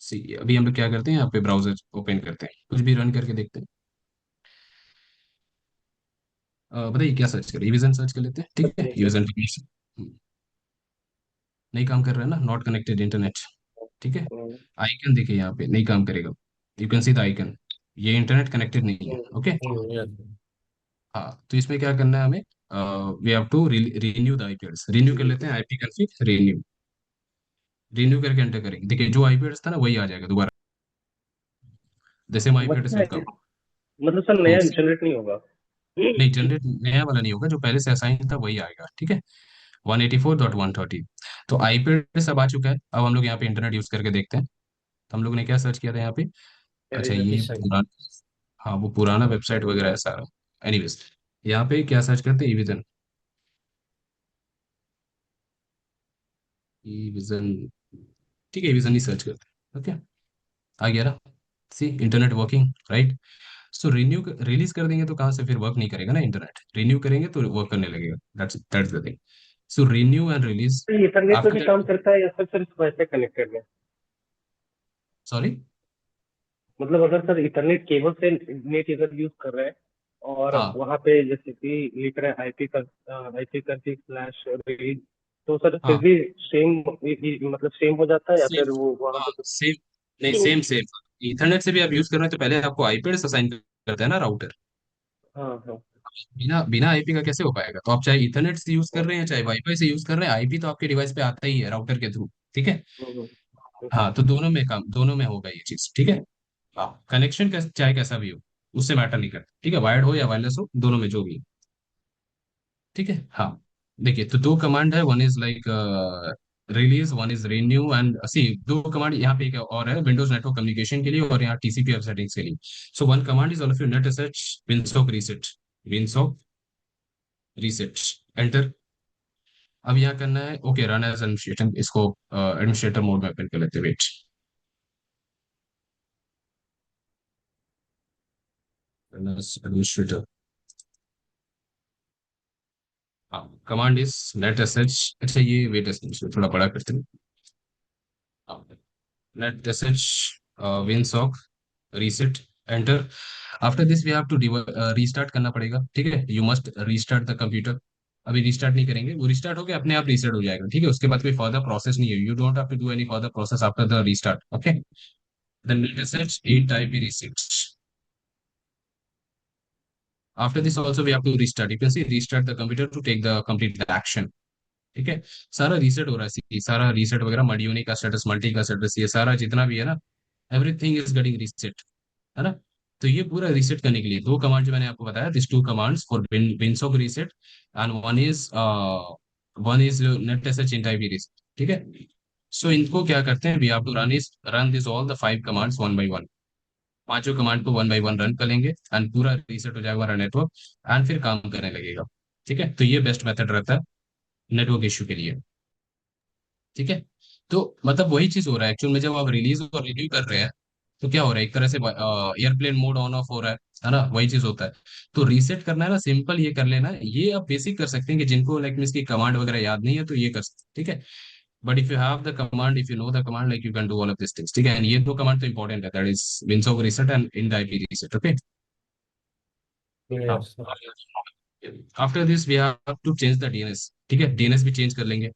सी अभी हम लोग क्या करते हैं, यहाँ पे ब्राउजर ओपन करते हैं, कुछ भी रन करके देखते हैं। बताइए क्या सर्च करें, विजन सर्च कर लेते हैं, ठीक है, विजन। नहीं काम कर रहा है ना, नॉट कनेक्टेड इंटरनेट, ठीक है। आइकन देखिए यहाँ पे नहीं काम करेगा, you can see the icon, ये इंटरनेट कनेक्टेड नहीं है। ओके, हाँ, तो इसमें क्या करना है हमें, we have to renew the IP address. Renew कर लेते हैं, आईपी कॉन्फ़िग रिन्यू। रिन्यू करके एंटर करेंगे, देखिए जो आईपी एड्रेस था ना वही आ जाएगा दोबारा, जैसे हम आईपी एड्रेस मतलब वेलकम। मतलब सर नया जनरेट नहीं होगा? नहीं, जनरेट नया वाला नहीं होगा, जो पहले से असाइन था वही आएगा, ठीक है। 184.130। तो आईपी एड्रेस अब आ चुका है, अब हम लोग यहाँ पे इंटरनेट यूज करके देखते हैं। तो हम लोग ने क्या सर्च किया था यहाँ पे, अच्छा ये पुराना, हाँ वो पुराना वेबसाइट वगैरह है सारा। एनीवेज, यहाँ पे क्या सर्च करते हैं, ईविजन। ईविजन, ठीक है, ईविजन ही सर्च करते हैं। ओके, आ गया ना, सी इंटरनेट वर्किंग, राइट। सो रिन्यू रिलीज कर देंगे तो कहाँ से फिर वर्क नहीं करेगा ना इंटरनेट, रिन्यू करेंगे तो वर्क करने लगेगा, that's the thing. So renew and release. Internet पे आफ्टर भी दैट, काम करता है या फिर सिर्फ वाईफाई कनेक्टेड है? सॉरी, मतलब अगर सर इंटरनेट केबल से नेट इधर यूज कर रहे हैं और हाँ वहाँ पे जैसे कि लिख रहे हैं आईपी config स्लैश रीड, तो सर फिर हाँ, भी सेम मतलब सेम हो जाता है या सेम, फिर वो वहाँ हाँ पे कुछ? सेम, नहीं सेम सेम। ईथरनेट से भी आप यूज कर रहे हैं तो पहले आपको आईपी एड्रेस असाइन करता है ना राउटर। हाँ हाँ। बिना बिना आईपी का कैसे हो पाएगा? तो आप चाहे ईथरनेट से यूज कर रहे हैं चाहे वाईफाई से यूज कर रहे हैं, आईपी तो आपके डिवाइस पे आता ही है राउटर के थ्रू, ठीक है। हम्म, हाँ, तो दोनों में काम, दोनों में होगा ये चीज, ठीक है। हाँ, कनेक्शन चाहे कैसा भी हो, उससे मैटर नहीं करता, ठीक है, वायर्ड हो या वायरलेस हो, दोनों में जो भी हो, ठीक है। हाँ, देखिए, तो दो कमांड है, one is like release, one is renew and see. दो कमांड यहाँ पे एक और है, विंडोज नेटवर्क कम्युनिकेशन के लिए और यहाँ टीसीपी वेब सेटिंग्स के लिए। So one command is all of you net SH Winsock reset, Winsock reset, enter. अब यहाँ करना है, ओके, रन एज एडमिनिस्ट्रेटर, इसको एडमिनिस्ट्रेटर मोड में ओपन कर लेते हैं, वेट। रन एज एडमिनिस्ट्रेटर, हाँ, कमांड इज नेट एसएच, अच्छा ये वेट थोड़ा बड़ा करते हैं, net SH Winsock reset, enter. After this we have to restart करना पड़ेगा, ठीक है, you must restart the computer. अभी रीस्टार्ट नहीं करेंगे, वो रीस्टार्ट हो गया अपने आप रीसेट हो जाएगा, ठीक है, उसके बाद कोई फर्दर प्रोसेस नहीं है, you don't have to do any further process after the restart. Okay, then let us search 8 IP resets. After this also we have to restart, you can see restart the computer to take the complete the action, ठीक है। सारा रीसेट हो रहा है, सारा रीसेट वगैरह, मॉड्यूल का स्टेटस, मल्टी का स्टेटस, ये सारा जितना भी है ना, एवरीथिंग इज गेटिंग रीसेट, है ना। तो ये पूरा रीसेट करने के लिए दो कमांड जो मैंने आपको बताया, this two commands for Winsock reset and one is net SH in type reset, ठीक है। सो इनको क्या करते हैं, we have to run this all the 5 commands one by one. पांचों कमांड को वन बाय वन रन करेंगे एंड पूरा रीसेट हो जाएगा हमारा नेटवर्क, एंड फिर काम करने लगेगा, ठीक है। तो ये बेस्ट मेथड रहता है नेटवर्क इश्यू के लिए, ठीक है। तो मतलब वही चीज हो रहा है एक्चुअल में, जब आप रिलीज और रिन्यू कर रहे हैं तो क्या हो रहा है, एक तरह से एयरप्लेन मोड ऑन ऑफ हो रहा है ना, वही चीज होता है। तो रीसेट करना है ना, सिंपल ये कर लेना है, ये आप बेसिक कर सकते हैं कि जिनको लाइक मीन्स की कमांड वगैरह याद नहीं है तो ये कर सकते हैं, ठीक है। But if you have the command, if you know the command, like you can do all of this things, ठीक है। एंड ये दो कमांड तो इंपॉर्टेंट है, that is Winsock reset and in IP reset, okay. After this we have to change the DNS, ठीक है, डीएनएस भी चेंज कर लेंगे।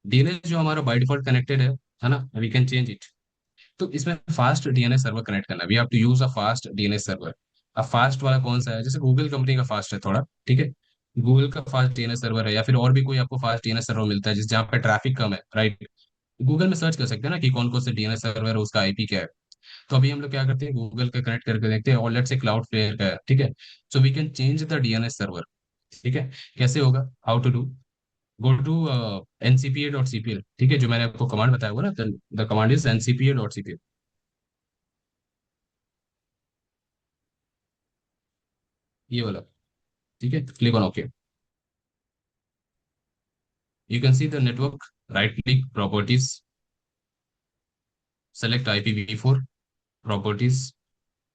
डीएनएस जो हमारा बाय डिफॉल्ट कनेक्टेड है ना, वी कैन चेंज इट। तो इसमें फास्ट डीएनएस सर्वर कनेक्ट करना, we have to use a fast DNS server. अब फास्ट वाला कौन सा है, जैसे गूगल कंपनी का फास्ट है थोड़ा, ठीक है, गूगल का फास्ट डीएनएस सर्वर है, या फिर और भी कोई आपको फास्ट डीएनएस सर्वर मिलता है जिस जहाँ पे ट्रैफिक कम है, राइट। गूगल में सर्च कर सकते हैं ना कि कौन कौन से डीएनएस सर्वर है, उसका आईपी क्या है। तो अभी हम लोग क्या करते हैं, गूगल का कनेक्ट करके देखते हैं, और लेट्स से क्लाउड फ्लेयर का है, ठीक है। So we can change the DNS server, ठीक है, कैसे होगा, how to do, go to ncpa.cpl, ठीक है, जो मैंने आपको कमांड बताया हुआ ना, द कमांड इज ncpa.cpl, ये वाला, ठीक है, click on okay. You can see the network, right click, properties, select IPv4 properties,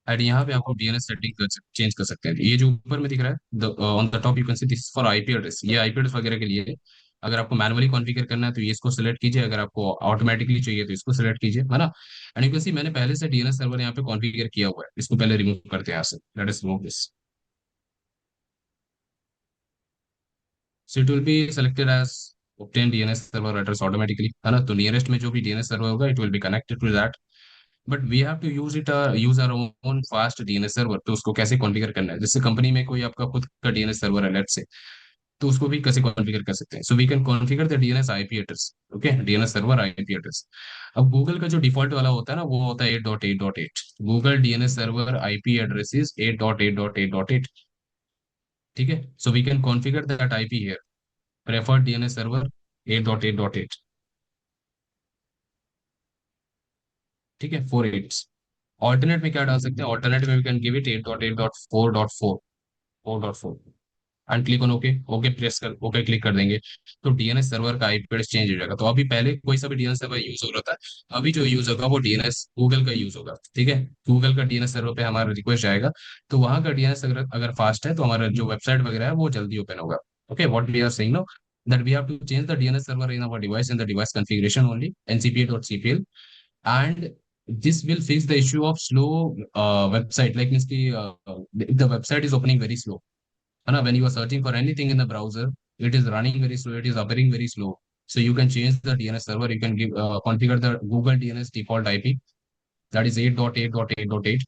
and यहाँ पे आपको डीएनएस सेटिंग चेंज कर सकते हैं। ये जो ऊपर में दिख रहा है on the top, you can see this for IP address, ये आईपी एड्रेस वगैरह के लिए है। अगर आपको मैनुअली कॉन्फ़िगर करना है तो ये इसको सिलेक्ट कीजिए, अगर आपको ऑटोमेटिकली चाहिए तो इसको सिलेक्ट कीजिए, है ना। एंड यू कैन सी मैंने पहले से डीएनएस सर्वर यहाँ पे कॉन्फ़िगर किया हुआ है, इसको पहले रिमूव करते हैं यहाँ से, let us remove this. So it will be selected as obtain DNS server address automatically, है ना। तो नियरेस्ट में जो भी DNS सर्वर होगा it will be connected to that, but we have to use our own fast DNS server. तो उसको कैसे कॉन्फ़िगर करना है, जैसे कंपनी में कोई आपका खुद का डीएनएस सर्वर है लेट से, तो उसको भी कैसे कॉन्फ़िगर कर सकते हैं। So we can configure the DNS IP address, okay, DNS server IP address. अब गूगल का जो डिफॉल्ट वाला होता है ना, वो होता है 8.8.8, Google DNS server IP address is 8.8.8.8, ठीक है। So we can configure that IP here, preferred DNS server 8.8.8, ठीक है, 4 8। ऑल्टरनेट में क्या डाल सकते हैं, ऑल्टरनेट में we can give it 8.8.4.4 and click on okay, okay press कर, ओके क्लिक कर देंगे तो डीएनएस सर्वर का आईपी एड्रेस चेंज हो जाएगा। तो अभी पहले कोई सा भी डीएनएस सर्वर यूज हो रहा था, अभी जो यूज होगा वो डीएनएस गूगल का यूज होगा, ठीक है। गूगल का डीएनएस सर्वर पे हमारा रिक्वेस्ट जाएगा, तो वहां का डीएनएस अगर अगर फास्ट है तो हमारा जो वेबसाइट वगैरह है वो जल्दी ओपन होगा। Okay, what we are saying no, that we have to change the DNS server in our device, in the device configuration only, ncpa.cpl, and this will fix the issue of slow website, like means the website is opening very slow, है ना। when you are searching for anything in the browser, it is running very slow, it is appearing very slow. So you can change the DNS server, you can give configure the Google DNS default IP, that is 8.8.8.8,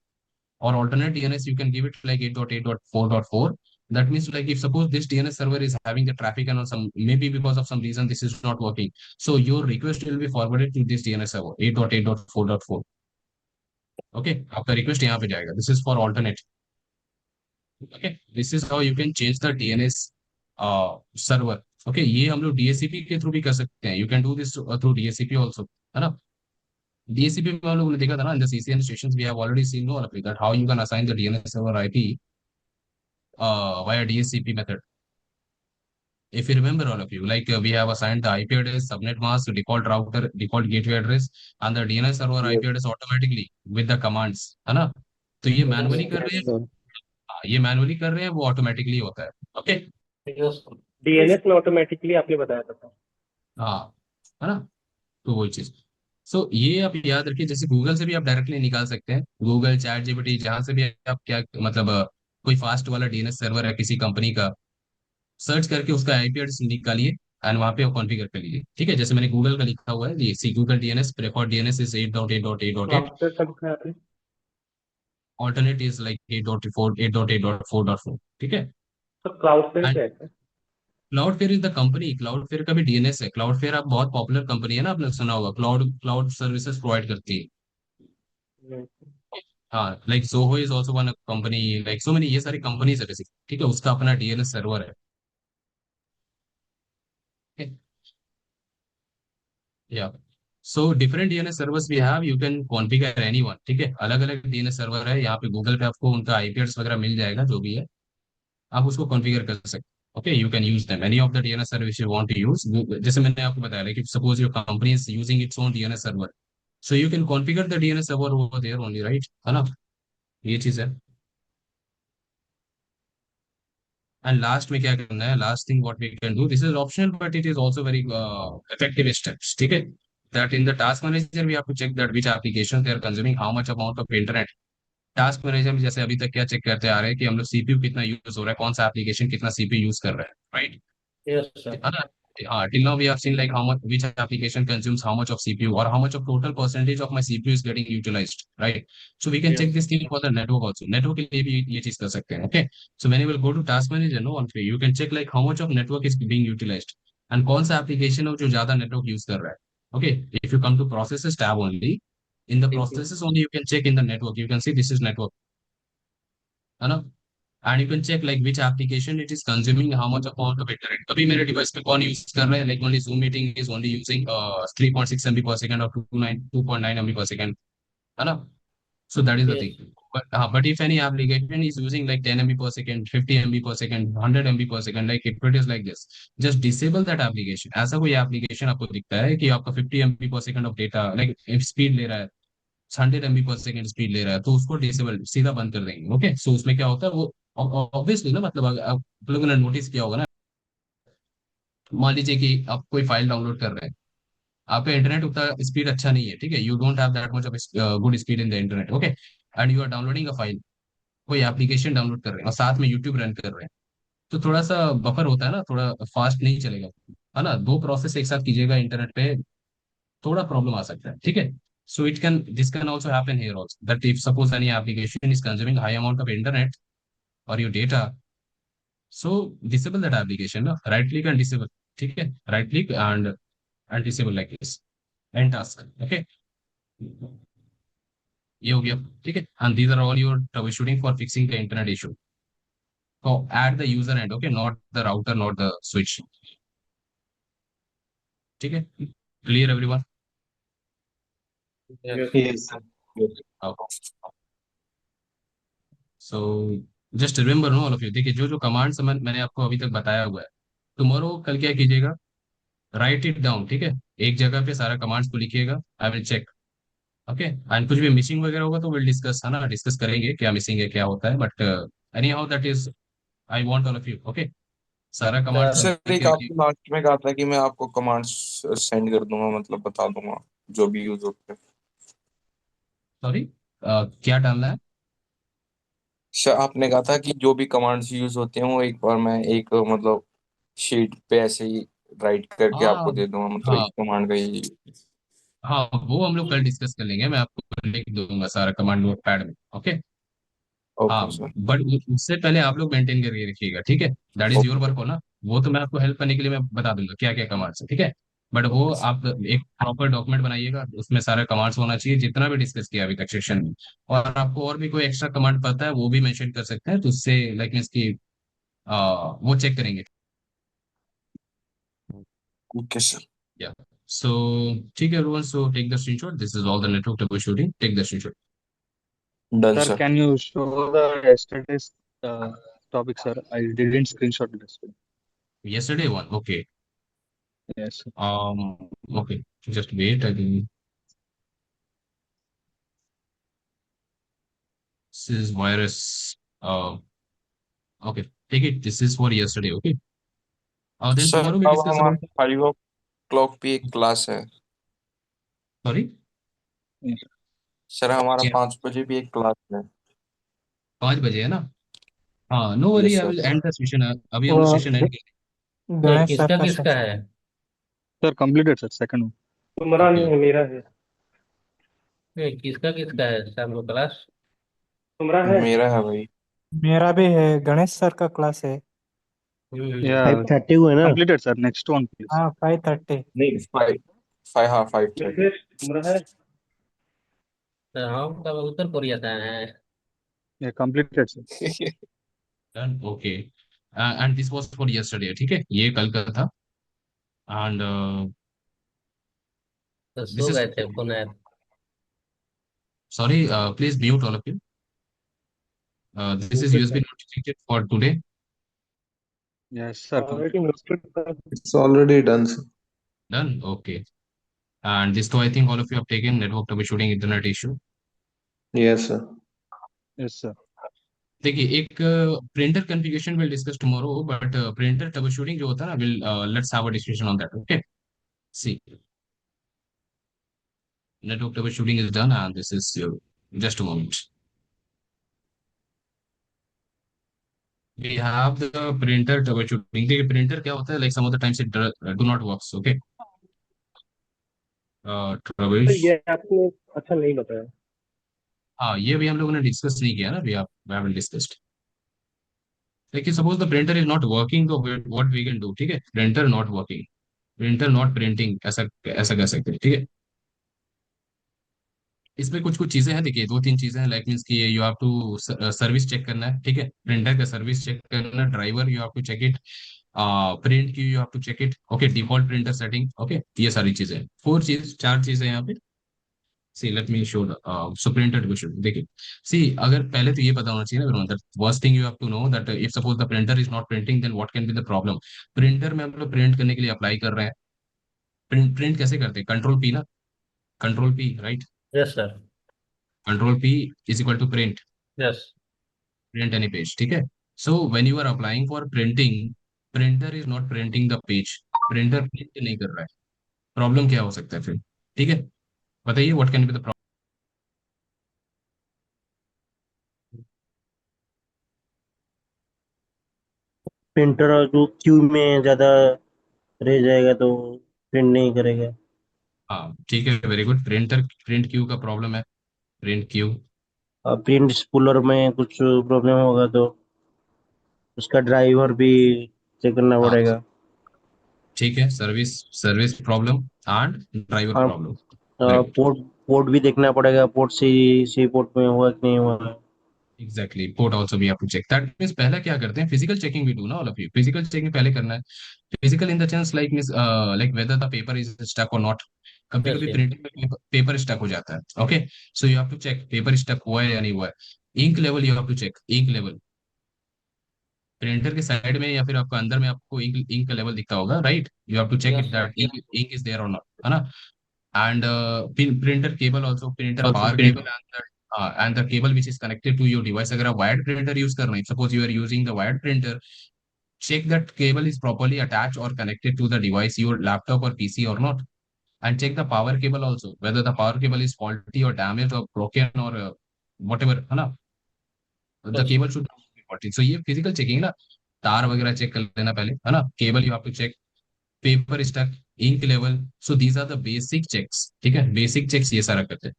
or alternate DNS you can give it like 8.8.4.4. That means like if suppose this DNS server is having the traffic and on some, maybe because of some reason this is not working, so your request will be forwarded to this DNS server 8.8.4.4, okay, आपका रिक्वेस्ट यहाँ पे जाएगा, this is for alternate, okay, this is how you can change the DNS server, okay. ये हम लोग डीएससीपी के थ्रू भी कर सकते हैं, you can do this through DSCP also, है ना। डीएससीपी में हम लोगों ने देखा था ना, in the CCN stations we have already seen no that how you can assign the DNS server IP via DSCP method. If you remember all of you, like we have assigned the IP address, subnet mask, default router, default gateway address, and the DNS server Yes, IP address automatically with the commands, है ना। तो ये मैनुअली कर रहे yes, हैं, sir. ये मैनुअली कर रहे हैं, वो ऑटोमेटिकली होता है, ओके। डीएनएस में ऑटोमेटिकली आपने बताया था। हाँ, है ना, तो वही चीज। सो ये आप याद रखिए, जैसे गूगल से भी आप डायरेक्टली निकाल सकते हैं, गूगल, चैट जीपीटी, जहां से भी आप क्या मतलब कोई फास्ट वाला डीएनएस सर्वर है किसी कंपनी का, सर्च करके उसका आईपी एड्रेस निकालिए एंड वहां पे कॉन्फ़िगर कर लीजिए, ठीक है। जैसे मैंने गूगल का लिखा हुआ है, ये see Google DNS preferred DNS is 8.8.8.8, cloud पे कब है आपने? ऑल्टरनेट इज लाइक 8.8.4.4, ठीक है। तो क्लाउड पे एंड क्या है? क्लाउडफेयर इज द कंपनी, क्लाउडफेयर का भी डीएनएस है। क्लाउडफेयर आप बहुत पॉपुलर कंपनी है ना, आपने सुना होगा, क्लाउड क्लाउड सर्विसेज प्रोवाइड करती है। हम्म, हाँ, like Zoho is also one company, like so many, ये सारी कंपनीज है बेसिक, ठीक है, उसका अपना डीएनएस सर्वर है, या so different DNS servers we have, you can configure anyone, ठीक है। अलग अलग डीएनएस सर्वर है यहाँ पे, गूगल पे आपको उनका आईपी एड्रेस वगैरह मिल जाएगा, जो भी है आप उसको कॉन्फ़िगर कर सकते हैं, okay. You can use them any of the DNS service you want to use, जैसे मैंने आपको बताया, like suppose your company is using its own DNS server, so you can configure the DNS server over there only, right, है ना, ये चीज है। एंड लास्ट में क्या करना है, last thing what we can do, this is optional but it is also very effective steps, ठीक है। That in the task manager we have to check that which application they are consuming how much amount of internet. Task manager में जैसे अभी तक क्या चेक करते आ रहे हैं कि हम लोग सीपीयू कितना यूज हो रहा है, कौन सा एप्लीकेशन कितना सीपीयू यूज कर रहा है, राइट, यस सर। है ना। हाँ, till now we have seen like how much which application consumes how much of CPU, or how much of total percentage of my CPU is getting utilized, right? So we can check Yes. this thing for the network also, network के लिए भी ये चीज कर सकते हैं, okay? So when you will go to task manager, no, on you can check like how much of network is being utilized and कौन सा application है जो ज्यादा network use कर रहा है, okay? If you come to processes tab only, in the processes only you can check in the network, you can see this is network, है ना। And you can check like which application it is consuming how much amount of internet. अभी मेरे डिवाइस पे कौन यूज कर रहा है, like only Zoom meeting is only using 3.6 MB per second और 2.9 MB पर सेकंड, है ना। So that is the Yes. thing. But if any application is using like 10 MB per second, 50 MB per second, 100 MB per second, like if it is like this, just disable that application. ऐसा कोई application आपको दिखता है कि आपका 50 MB per second of data like speed ले रहा है, 100 MB per second स्पीड ले रहा है, तो उसको डिसेबल सीधा बंद कर देंगे। ओके, सो उसमें क्या होता है वो ऑब्वियसली ना, मतलब आप लोगों ने नोटिस किया होगा ना, मान लीजिए कि आप कोई फाइल डाउनलोड कर रहे हैं, आपका इंटरनेट उतना स्पीड अच्छा नहीं है, ठीक है, you don't have that much of good speed in the internet, okay, and you are downloading a file, कोई एप्लीकेशन डाउनलोड कर रहे हैं और साथ में यूट्यूब रन कर रहे हैं, तो थोड़ा सा बफर होता है ना, थोड़ा फास्ट नहीं चलेगा, है ना, दो प्रोसेस एक साथ कीजिएगा इंटरनेट पे, थोड़ा प्रॉब्लम आ सकता है, ठीक है। So it can this can also happen here also that if suppose any application is consuming high amount of internet और your data, so disable that application ना, राइट क्लिक एंड डिसेबल, ठीक है, right click and disable like this, and task, okay, ये हो गया, ठीक है, and these are all your troubleshooting for fixing the internet issue. So at the user end, okay, not the router, not the switch. ठीक है, clear everyone? Yes. Yes, sir. Okay. So just remember no all of you, देखिए जो जो कमांड्स मैंने आपको अभी तक बताया हुआ है, टुमारो कल क्या कीजिएगा, राइट इट डाउन, ठीक है, एक जगह पे सारा कमांड्स को लिखिएगा, I will check, okay, and कुछ भी मिसिंग वगैरह होगा तो विल डिस्कस, है ना, डिस्कस करेंगे क्या मिसिंग है क्या होता है, but any how that is I want all of you, okay, सारा कमांड्स Sir, सर लिख एक के रखिए। आपने लास्ट में कहा था कि मैं आपको कमांड्स सेंड कर दूंगा, मतलब बता दूंगा जो भी यूज होते हैं। सॉरी, क्या डालना है? सर आपने कहा था कि जो भी कमांड्स यूज होते हैं वो एक बार मैं एक मतलब शीट पे ऐसे ही राइट करके हाँ आपको दे दूंगा, मतलब हाँ इस कमांड का ये। हाँ, वो हम लोग कल डिस्कस कर लेंगे, मैं आपको लिख दूंगा सारा कमांड नोट पैड में, ओके। हाँ, ओके सर। बट उससे पहले आप लोग मेंटेन करके रखिएगा, ठीक है, that is your okay. Work हो ना, वो तो मैं आपको हेल्प करने के लिए मैं बता दूंगा क्या क्या कमांड्स है, ठीक है, बट वो आप एक प्रॉपर डॉक्यूमेंट बनाइएगा, उसमें सारे कमांड्स होना चाहिए जितना भी डिस्कस किया अभी तक सेक्शन में, और आपको और भी कोई एक्स्ट्रा कमांड पता है वो भी मेंशन कर सकते हैं, तो उससे लाइक मीन्स की वो चेक करेंगे, ओके सर। या सो ठीक है everyone, so take the screenshot, this is all the network troubleshooting, take the screenshot. Done Sir, sir. can you show the yesterday's topic, sir? I didn't screenshot it yesterday. Yesterday one, okay. Yes, sir. Okay, just wait. I think this is virus. Okay, take it. This is for yesterday. Okay. Then sir tomorrow we अब discuss हमारा about. 5 o'clock पे एक क्लास है। Sorry, Yes. सर हमारा क्या 5 बजे भी एक क्लास है। 5 बजे है ना? हाँ, no worry, yes I sir. Will end the session. अभी हम लोग वो सेशन एंड करेंगे। ये गणेश सर किसका का किसका सेशन। है? Sir, completed, sir. Second one. तुम्हारा नहीं Okay. है, मेरा है। ये किसका किसका है शाम को क्लास? तुम्हारा है। मेरा है भाई। मेरा भी है, गणेश सर का क्लास है। Yeah, 5:30 को है ना? completed, sir. Next one, please. हाँ 5:30। नहीं 5 हाँ 5:30। मिथिलेश तुम्हारा है। तो हम तब उत्तर कोरिया से आए हैं। Yeah, completed, sir. Done. Okay. And this was for yesterday. ठीक है, ये कल का था। And तो this सो is गए थे पुनः। sorry. Please mute all of you. This is USB notification for today. Yes, sir. Already Completed. Muted. It's already done, sir. Done. Okay. And this too, I think all of you have taken network troubleshooting internet issue. Yes, sir. Yes, sir. देखिए एक printer configuration will discuss tomorrow, but printer troubleshooting जो होता है ना, will let's have a discussion on that, okay. See network troubleshooting is done and this is just a moment, we have the printer troubleshooting. देखिए प्रिंटर क्या होता है, like some of the times it do not works, okay. तो ट्रबल, ये आपने अच्छा नहीं बताया। हाँ ये भी हम लोगों ने डिस्कस नहीं किया ना, वी हैव डिस्कस्ड। देखिए suppose the printer is not working, तो व्हाट वी कैन डू, ठीक है, printer not working, printer not printing, ऐसा ऐसा कह सकते हैं, ठीक है। इसमें कुछ कुछ चीजें हैं, देखिए दो तीन चीजें हैं, लाइक मीन्स कि you have to service check करना है, ठीक है, प्रिंटर का सर्विस चेक करना, driver you have to check it, print की you have to check it, okay, default printer setting, okay, ये सारी चीजें, चार चीजें यहाँ पे। See let me show so printer division, देखिए, सी अगर पहले तो ये पता होना चाहिए ना everyone, that first thing you have to know that if suppose the printer is not printing then what can be the problem। Printer में हम लोग प्रिंट करने के लिए अप्लाई कर रहे हैं, प्रिंट कैसे करते हैं, कंट्रोल पी ना, control P, right, yes sir. Control P is equal to print, yes. Print any page, ठीक है। So when you are applying for printing, printer is not printing the page, printer print नहीं कर रहा है, प्रॉब्लम क्या हो सकता है फिर, ठीक है, बताइए what can be the problem. Printer जो क्यू में ज्यादा रह जाएगा तो प्रिंट नहीं करेगा। हाँ ठीक है, वेरी गुड, प्रिंट क्यू का प्रॉब्लम है, प्रिंट क्यू। और प्रिंट स्पूलर में कुछ प्रॉब्लम होगा तो उसका ड्राइवर भी चेक करना हाँ पड़ेगा। ठीक है, service service problem and driver और problem, very good, port port भी देखना पड़ेगा, पोर्ट सी पोर्ट में हुआ कि नहीं हुआ। Exactly, port also we have to check, that means पहला क्या करते हैं, फिजिकल चेकिंग वी डू ना, all of you physical checking पहले करना है, physical in the sense like means like whether the paper is stuck और नॉट, कभी यस कभी यस। प्रिंटिंग में पेपर स्टक हो जाता है, okay, so you have to check paper stuck हुआ है या नहीं हुआ है, ink level you have to check, ink level, printer के साइड में या फिर आपको अंदर में आपको इंक का लेवल दिखता होगा, right, you have to check yes it sir. That ink is there और नॉट, है ना, and printer cable also, printer Also power print cable and the cable which is connected to your device, अगर आप wired printer use कर रहे हैं, suppose you are using the wired printer, check that cable is properly attached or connected to the device, your laptop or PC or not, and check the power cable also, whether the power cable is faulty or damaged or broken or whatever, है ना, the yes. cable should be faulty, so ये physical checking ना, तार वगैरह चेक कर लेना पहले, है ना, cable you have to check, paper stuck, ink level, so these are the basic checks, ठीक है, बेसिक चेक्स ये सारा करते हैं।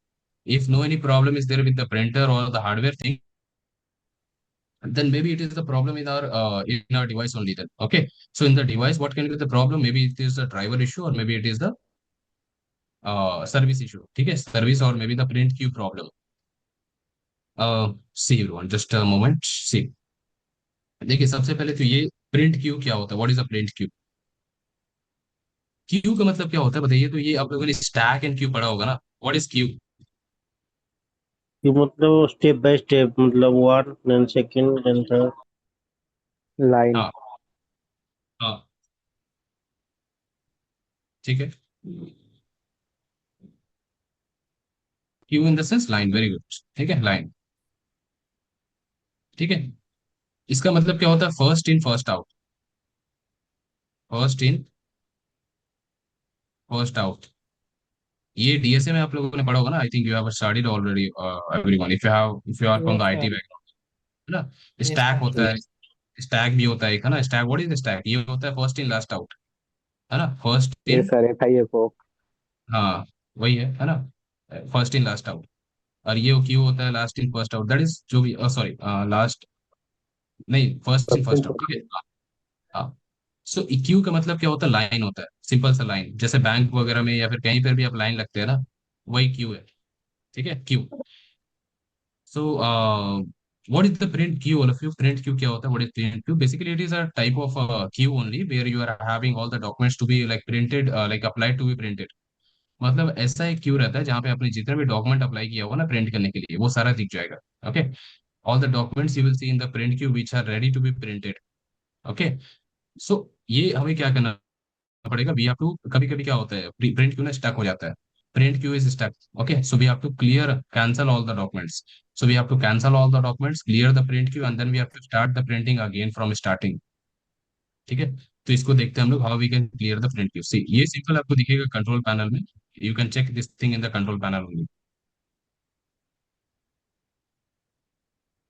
If no any problem is there with the printer or the hardware thing, then maybe it is the problem in our device only then, okay, so in the device what can be the problem, maybe it is the driver issue or maybe it is the service issue, ठीक है, service or maybe the print queue problem। See everyone, just a moment, see, देखिए सबसे पहले तो ये प्रिंट क्यू क्या होता है, what is a print Q, Q का मतलब क्या होता है बताइए, तो ये आप लोगों ने स्टैक एंड क्यू पढ़ा होगा ना, व्हाट इज क्यू। कि मतलब स्टेप बाय स्टेप, मतलब one then second then third line. हाँ हाँ ठीक है, queue in the sense line, very good, ठीक है, लाइन, ठीक है, इसका मतलब क्या होता है, first in first out, first in first out, ये डीएसए में आप लोगों ने पढ़ा होगा ना, I think you have studied already, everyone, if you are from the Yes, IT sir. Background, है ना, Yes, स्टैक sir. होता है, स्टैक भी होता है एक, है ना, स्टैक, व्हाट इज स्टैक, ये होता है फर्स्ट इन लास्ट आउट, है ना, फर्स्ट ये इन, सारे था ये को। हाँ वही है ना, फर्स्ट इन लास्ट आउट, और ये क्यू होता है last in first out, that is जो भी, सॉरी लास्ट, नहीं फर्स्ट इन फर्स्ट आउट, ठीक है, हाँ, सो क्यू का मतलब क्या होता है, लाइन होता है, सिंपल सा लाइन, जैसे बैंक वगैरह में या फिर कहीं पर भी आप लाइन लगते हैं ना, वही क्यू है, ठीक है, Q. So what is the print queue, all of you, print queue क्या होता है, what is print queue, basically it is a type of queue only where you are having all the documents to be like printed, like applied to be printed, मतलब ऐसा एक क्यू रहता है जहाँ पे आपने जितना भी डॉक्यूमेंट अप्लाई किया होगा ना प्रिंट करने के लिए वो सारा दिख जाएगा, okay, all the documents you will see in the print queue which are ready to be printed, okay, so ये हमें क्या करना पड़ेगा, वी हैव टू, कभी कभी क्या होता है प्रिंट क्यू ना स्टक हो जाता है, print queue is stuck, okay, so we have to clear cancel all the documents, so we have to cancel all the documents, clear the print queue and then we have to start the printing again from starting, ठीक है, तो इसको देखते हैं हम लोग, how we can clear the print queue, see ये सिंपल आपको दिखेगा कंट्रोल पैनल में, you can check this thing in the control panel only,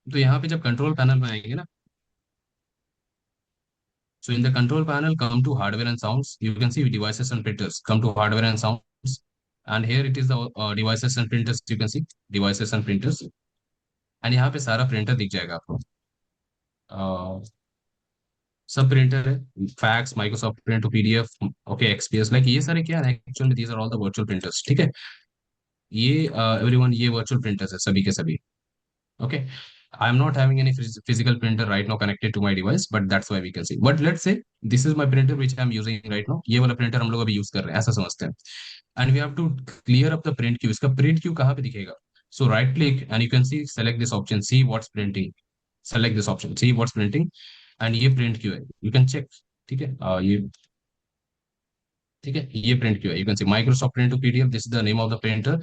तो यहाँ पे जब कंट्रोल पैनल में आएंगे ना, so in the control panel come to hardware and sounds, you can see devices and printers, come to hardware and sounds, and here it is the devices and printers, you can see devices and printers, and यहाँ पे सारा प्रिंटर दिख जाएगा आपको, सब प्रिंटर है, fax, Microsoft print to PDF, okay, XPS, like ये सारे क्या है actually, these are all the virtual printers, ठीक है, ये एवरीवन ये वर्चुअल प्रिंटर्स है सभी के सभी. Okay, I'm not having any physical printer right now connected to my device, but that's why we can see. But let's say this is my printer which I'm using right now. ये वाला printer हम लोग अभी यूज कर रहे हैं, ऐसा समझते हैं. And we have to clear up the print queue. इसका print queue कहाँ पे दिखेगा? So right click and you can see select this option, see what's printing. Select this option, see what's printing, and ये print queue है. You can check. ठीक है, ये ठीक है, ये प्रिंट क्यू है. You can see Microsoft print to PDF. This is the name of the printer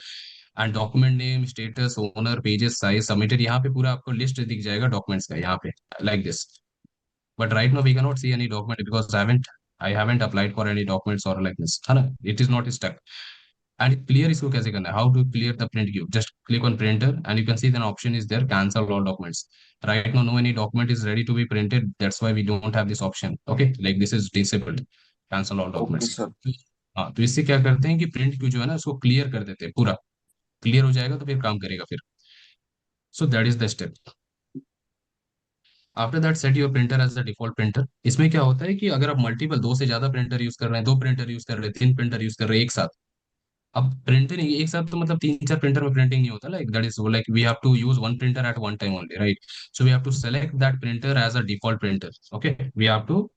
and document name, status, owner, pages, size, submitted. यहाँ पे पूरा आपको लिस्ट दिख जाएगा डॉक्यूमेंट्स का यहाँ पे, like this. But right now we can not see any document because I haven't applied for any documents और लाइक दिस, है ना. It is not stuck. And clear इसको कैसे करना है? How to clear the print queue? Just click on printer and you can see then option is there, cancel all documents. Right now no any document is ready to be printed, that's why we don't have this option. Okay, like this is disabled, cancel all okay documents. Sir. हाँ, तो इससे क्या करते हैं कि प्रिंट क्यू जो है ना उसको क्लियर कर देते हैं. पूरा क्लियर हो जाएगा तो फिर काम करेगा फिर. So that is the step. After that set your printer as the default printer. इसमें क्या होता है कि अगर आप मल्टीपल दो से ज्यादा प्रिंटर यूज कर रहे हैं, दो प्रिंटर यूज कर रहे हैं, तीन प्रिंटर यूज कर रहे हैं एक साथ. अब प्रिंटर एक साथ तो मतलब तीन चार प्रिंटर में प्रिंटिंग नहीं होता. Like that is like we have to use one printer at one time only, right. So we have to select that printer as a default printer. Okay, we have to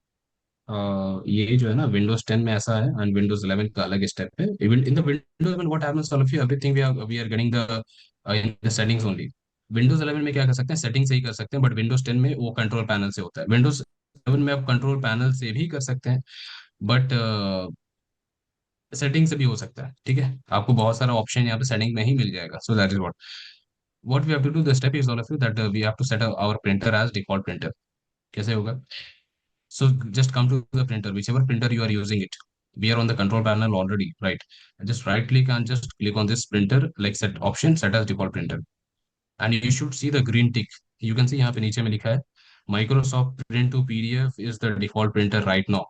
ये जो है ना विंडोज 10 में ऐसा है एंड विंडोज 11 का अलग स्टेप है. Even in the Windows 11 what happens all of you everything we are getting the in the settings only. Windows 11 में क्या कर सकते हैं, सेटिंग से ही कर सकते हैं, बट विंडोज 10 में वो कंट्रोल पैनल से होता है. विंडोज 11 में आप कंट्रोल पैनल से भी कर सकते हैं, बट सेटिंग से भी हो सकता है. ठीक है, आपको बहुत सारा ऑप्शन यहाँ पे सेटिंग में ही मिल जाएगा. सो that is what we have to do. The step is all of you that we have to set up our printer as default printer. कैसे होगा? So just come to the printer, whichever printer you are using it. We are on the control panel already, right? Just right click and just click on this printer, like set option, set as default printer. And you should see the green tick. You can see यहाँ पे नीचे में लिखा है Microsoft Print to PDF is the default printer right now.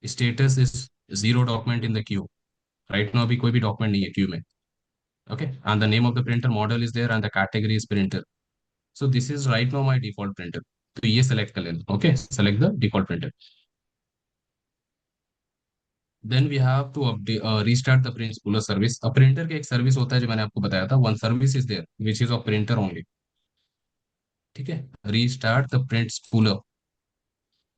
Status is zero document in the queue. Right now अभी कोई भी document नहीं है queue में. Okay, and the name of the printer model is there and the category is printer. So this is right now my default printer. तो ये select कर लेना. Okay, select the default printer. Then we have to update restart the print spooler service. अब printer का एक सर्विस होता है जो मैंने आपको बताया था. One service is there which is of printer only. ठीक है, restart the print spooler.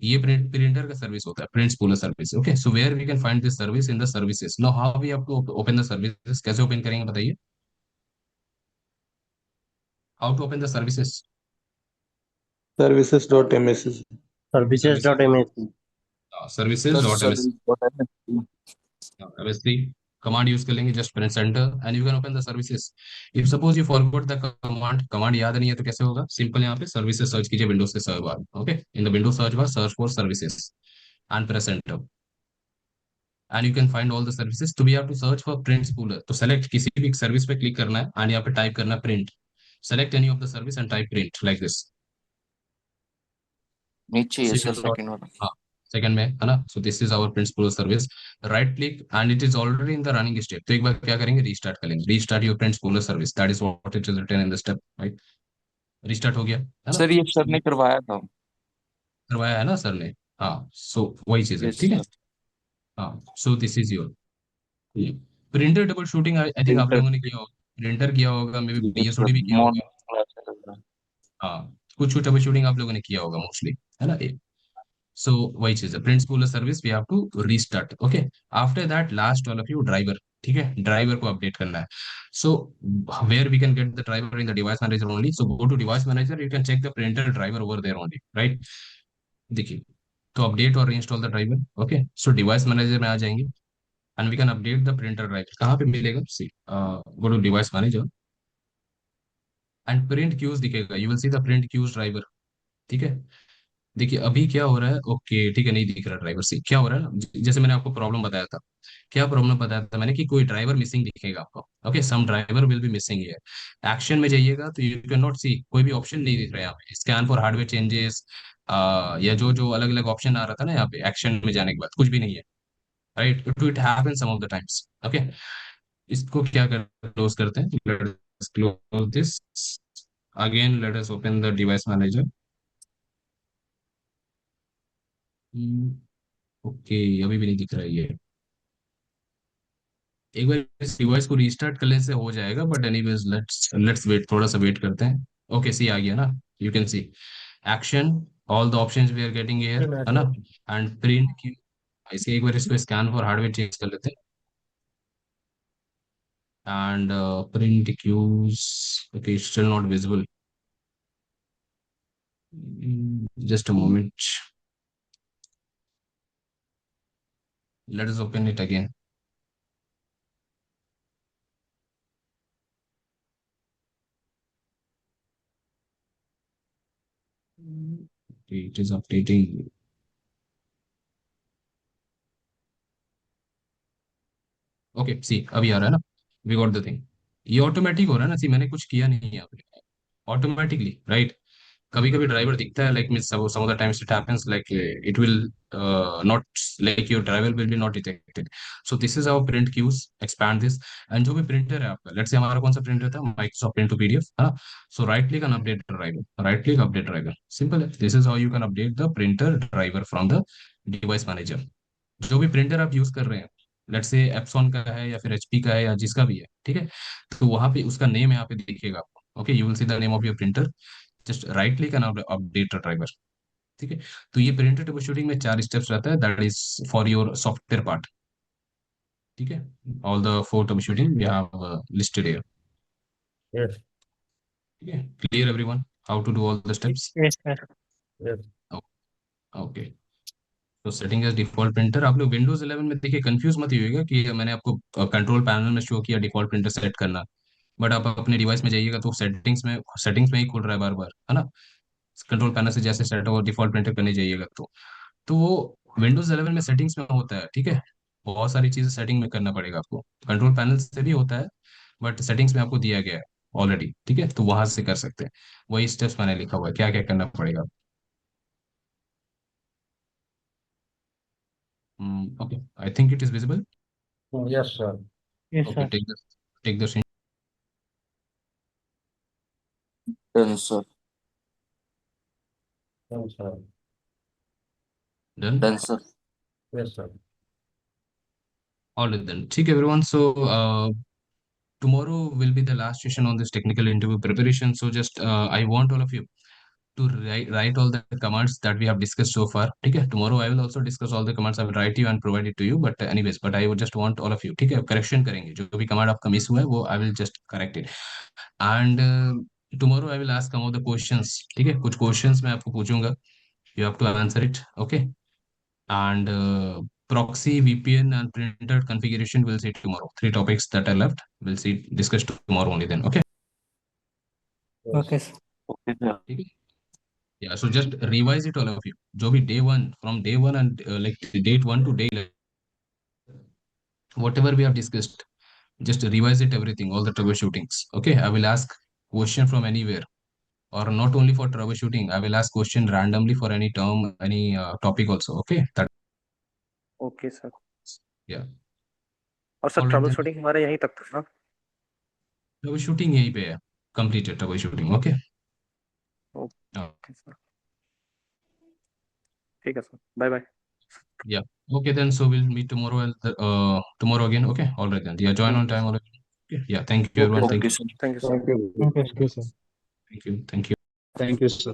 ये प्रिंटर का सर्विस होता है, print spooler service. Okay, so where we can find this service in the services. Now how we have to open the services. कैसे ओपन करेंगे बताइए? How to open the services? Services.msc. Services.msc. Services dot M S. Service.msc. obviously command use कर लेंगे, just press enter and you can open the services. If suppose you forgot the command याद नहीं है तो कैसे होगा? सिंपल यहाँ पे सर्विसेज सर्च कीजिए विंडोज के search bar. Okay, in the Windows search bar search for services and press enter and you can find all the services. तो we have to search for print spooler. तो select किसी भी सर्विस पे क्लिक करना है and यहाँ पे टाइप करना है print. Select any of the service and type print like this. नीचे So है you सर can सेकंड वाला. हाँ, सेकंड में है ना. So this is our print spooler service. Right click and it is already in the running state. तो एक बार क्या करेंगे, रीस्टार्ट करेंगे. Restart your print spooler service. That is what it is written in the step, right? Restart हो गया है ना. सर ये सर So ने करवाया था. करवाया है ना सर ने. हाँ, so वही चीज है. यस ठीक है. सर. हाँ, so this is your printer double shooting. I think आप प्रिंटर. लोगों ने किया होगा, प्रिंटर किया होगा, मे बी यस पीएसओडी सर. भी किया होगा. मॉर्निंग क्लास है. हाँ, कुछ कुछ डबल शूटिंग आप लोगों ने किया होगा मोस्टली, है ना. सो वही चीज है, print spooler service we have to restart. Okay, after that last all of you driver. ठीक है, ड्राइवर को अपडेट करना है. So where we can get the driver in the device manager only. So go to device manager, you can check the printer driver over there only, right. देखिए, तो अपडेट और install the driver. Okay, so device manager में आ जाएंगे and we can update the printer driver. कहाँ पे मिलेगा? See go to device manager and print queues दिखेगा. You will see the print queues driver. ठीक है, देखिए अभी क्या हो रहा है. ओके, ठीक है, नहीं दिख रहा ड्राइवर. सी क्या हो रहा है ना, जैसे मैंने आपको प्रॉब्लम बताया था. क्या प्रॉब्लम बताया था मैंने कि कोई ड्राइवर मिसिंग दिखेगा आपको. Okay, some driver will be missing है. एक्शन में जाइएगा तो यू कैन नॉट सी, कोई भी ऑप्शन नहीं दिख रहा है यहाँ पे. स्कैन फॉर हार्डवेयर चेंजेस या जो जो अलग अलग ऑप्शन आ रहा था ना यहाँ पे एक्शन में जाने के बाद, कुछ भी नहीं है, right. To it happen some of the times. Okay, इसको क्या कर क्लोज करते हैं. Let's close this again. Let us open the device manager. Okay, अभी भी नहीं दिख रहा है ये. एक बार इस डिवाइस को रीस्टार्ट करने से हो जाएगा, बट एनीवेज लेट्स वेट, थोड़ा सा वेट करते हैं। ओके सी आ गया ना, you can see action, all the options we are getting here, है ना। एंड प्रिंट की इसके एक बार इसको स्कैन फॉर हार्डवेयर चेंज कर लेते हैं। And print queues, okay still not visible, just a moment, let us open it again. Okay, it is updating. Okay see अभी आ रहा है ना, वी गॉट द थिंग। ये ऑटोमेटिक हो रहा है ना, सी मैंने कुछ किया नहीं है यहाँ पे, ऑटोमेटिकली राइट। कभी कभी ड्राइवर दिखता है, like mean some of the times it happens like it will not, like your driver will be not detected. So this is how print queues expand this. And जो भी प्रिंटर है आपका, लेट्स से हमारा कौन सा प्रिंटर था, माइक्रोसॉफ्ट प्रिंट टू पीडीएफ, है ना। So right click and update driver, right click update driver, simple है। This is how you can update the printer driver from the device manager. जो भी प्रिंटर आप यूज कर रहे हैं, लेट्स से एप्सॉन का है या फिर एचपी का है या जिसका भी है, ठीक है, तो वहां पे उसका नेम यहाँ पे दिखेगा आपको। Okay, you will see the name of your printer, just right click and update driver, ठीक है। तो ये प्रिंटर ट्रबल शूटिंग में 4 स्टेप्स रहता है, that is for your software part, ठीक है। All the 4 troubleshooting we have listed here, Yes. ठीक है। Clear everyone how to do all the steps? Yes, sir. Yes. Okay, तो सेटिंग एज डिफॉल्ट प्रिंटर, आप लोग विंडोज 11 में देखिए, कंफ्यूज मत होइएगा कि मैंने आपको कंट्रोल पैनल में शो किया डिफॉल्ट प्रिंटर सेट करना, बट आप अपने डिवाइस में जाइएगा तो सेटिंग्स में ही खुल रहा है बार बार, है ना। कंट्रोल पैनल से जैसे सेट हो डिफॉल्ट प्रिंटर करने जाइएगा तो वो विंडोज 11 में सेटिंग्स में होता है, ठीक है। बहुत सारी चीजें सेटिंग में करना पड़ेगा आपको, कंट्रोल पैनल से भी होता है, बट सेटिंग्स में आपको दिया गया है ऑलरेडी, ठीक है, तो वहां से कर सकते हैं। वही स्टेप्स मैंने लिखा हुआ है, क्या क्या करना पड़ेगा। Okay, I think it is visible. Yes, sir. Yes, okay, sir. Take the Done, sir. Yes, sir. Done, Done, sir. Yes, sir. All done, ठीक है everyone. So tomorrow will be the last session on this technical interview preparation, so just I want all of you to write all the commands that we have discussed so far, ठीक है। tomorrow I will also discuss all the commands, I will write you and provide it to you, but anyways, but I would just want all of you, ठीक है, correction करेंगे, जो भी command आपका मिस हुआ है वो I will just correct it। and tomorrow I will ask some of the questions, ठीक है, कुछ questions मैं आपको पूछूंगा, you have to answer it, okay। and proxy, VPN, and printer configuration we'll see tomorrow. 3 topics that are left, we'll see discussed tomorrow only then. Okay. Okay, sir. Okay, sir. Yeah. So just revise it all of you. जो भी day one, from day one and like date 1 to day 11, whatever we have discussed, just revise it everything, all the troubleshootings. Okay. I will ask question from anywhere, or not only for troubleshooting. I will ask question randomly for any term, any topic also. Okay. That okay sir. yeah. और sir All right trouble then. Shooting हमारा यहीं तक था ना? Troubleshooting यहीं पे है, completed troubleshooting. Okay. Okay sir, ठीक है sir, bye bye. Yeah. Okay then. So we'll meet tomorrow. Tomorrow again. Okay. All right then. Yeah. Join on time. All right. Okay. Yeah. Thank you, everyone. Okay Thank Okay, you. sir. Thank you sir. Thank you. Okay, sir. Thank you, sir. Thank you. Thank you. Thank you, sir.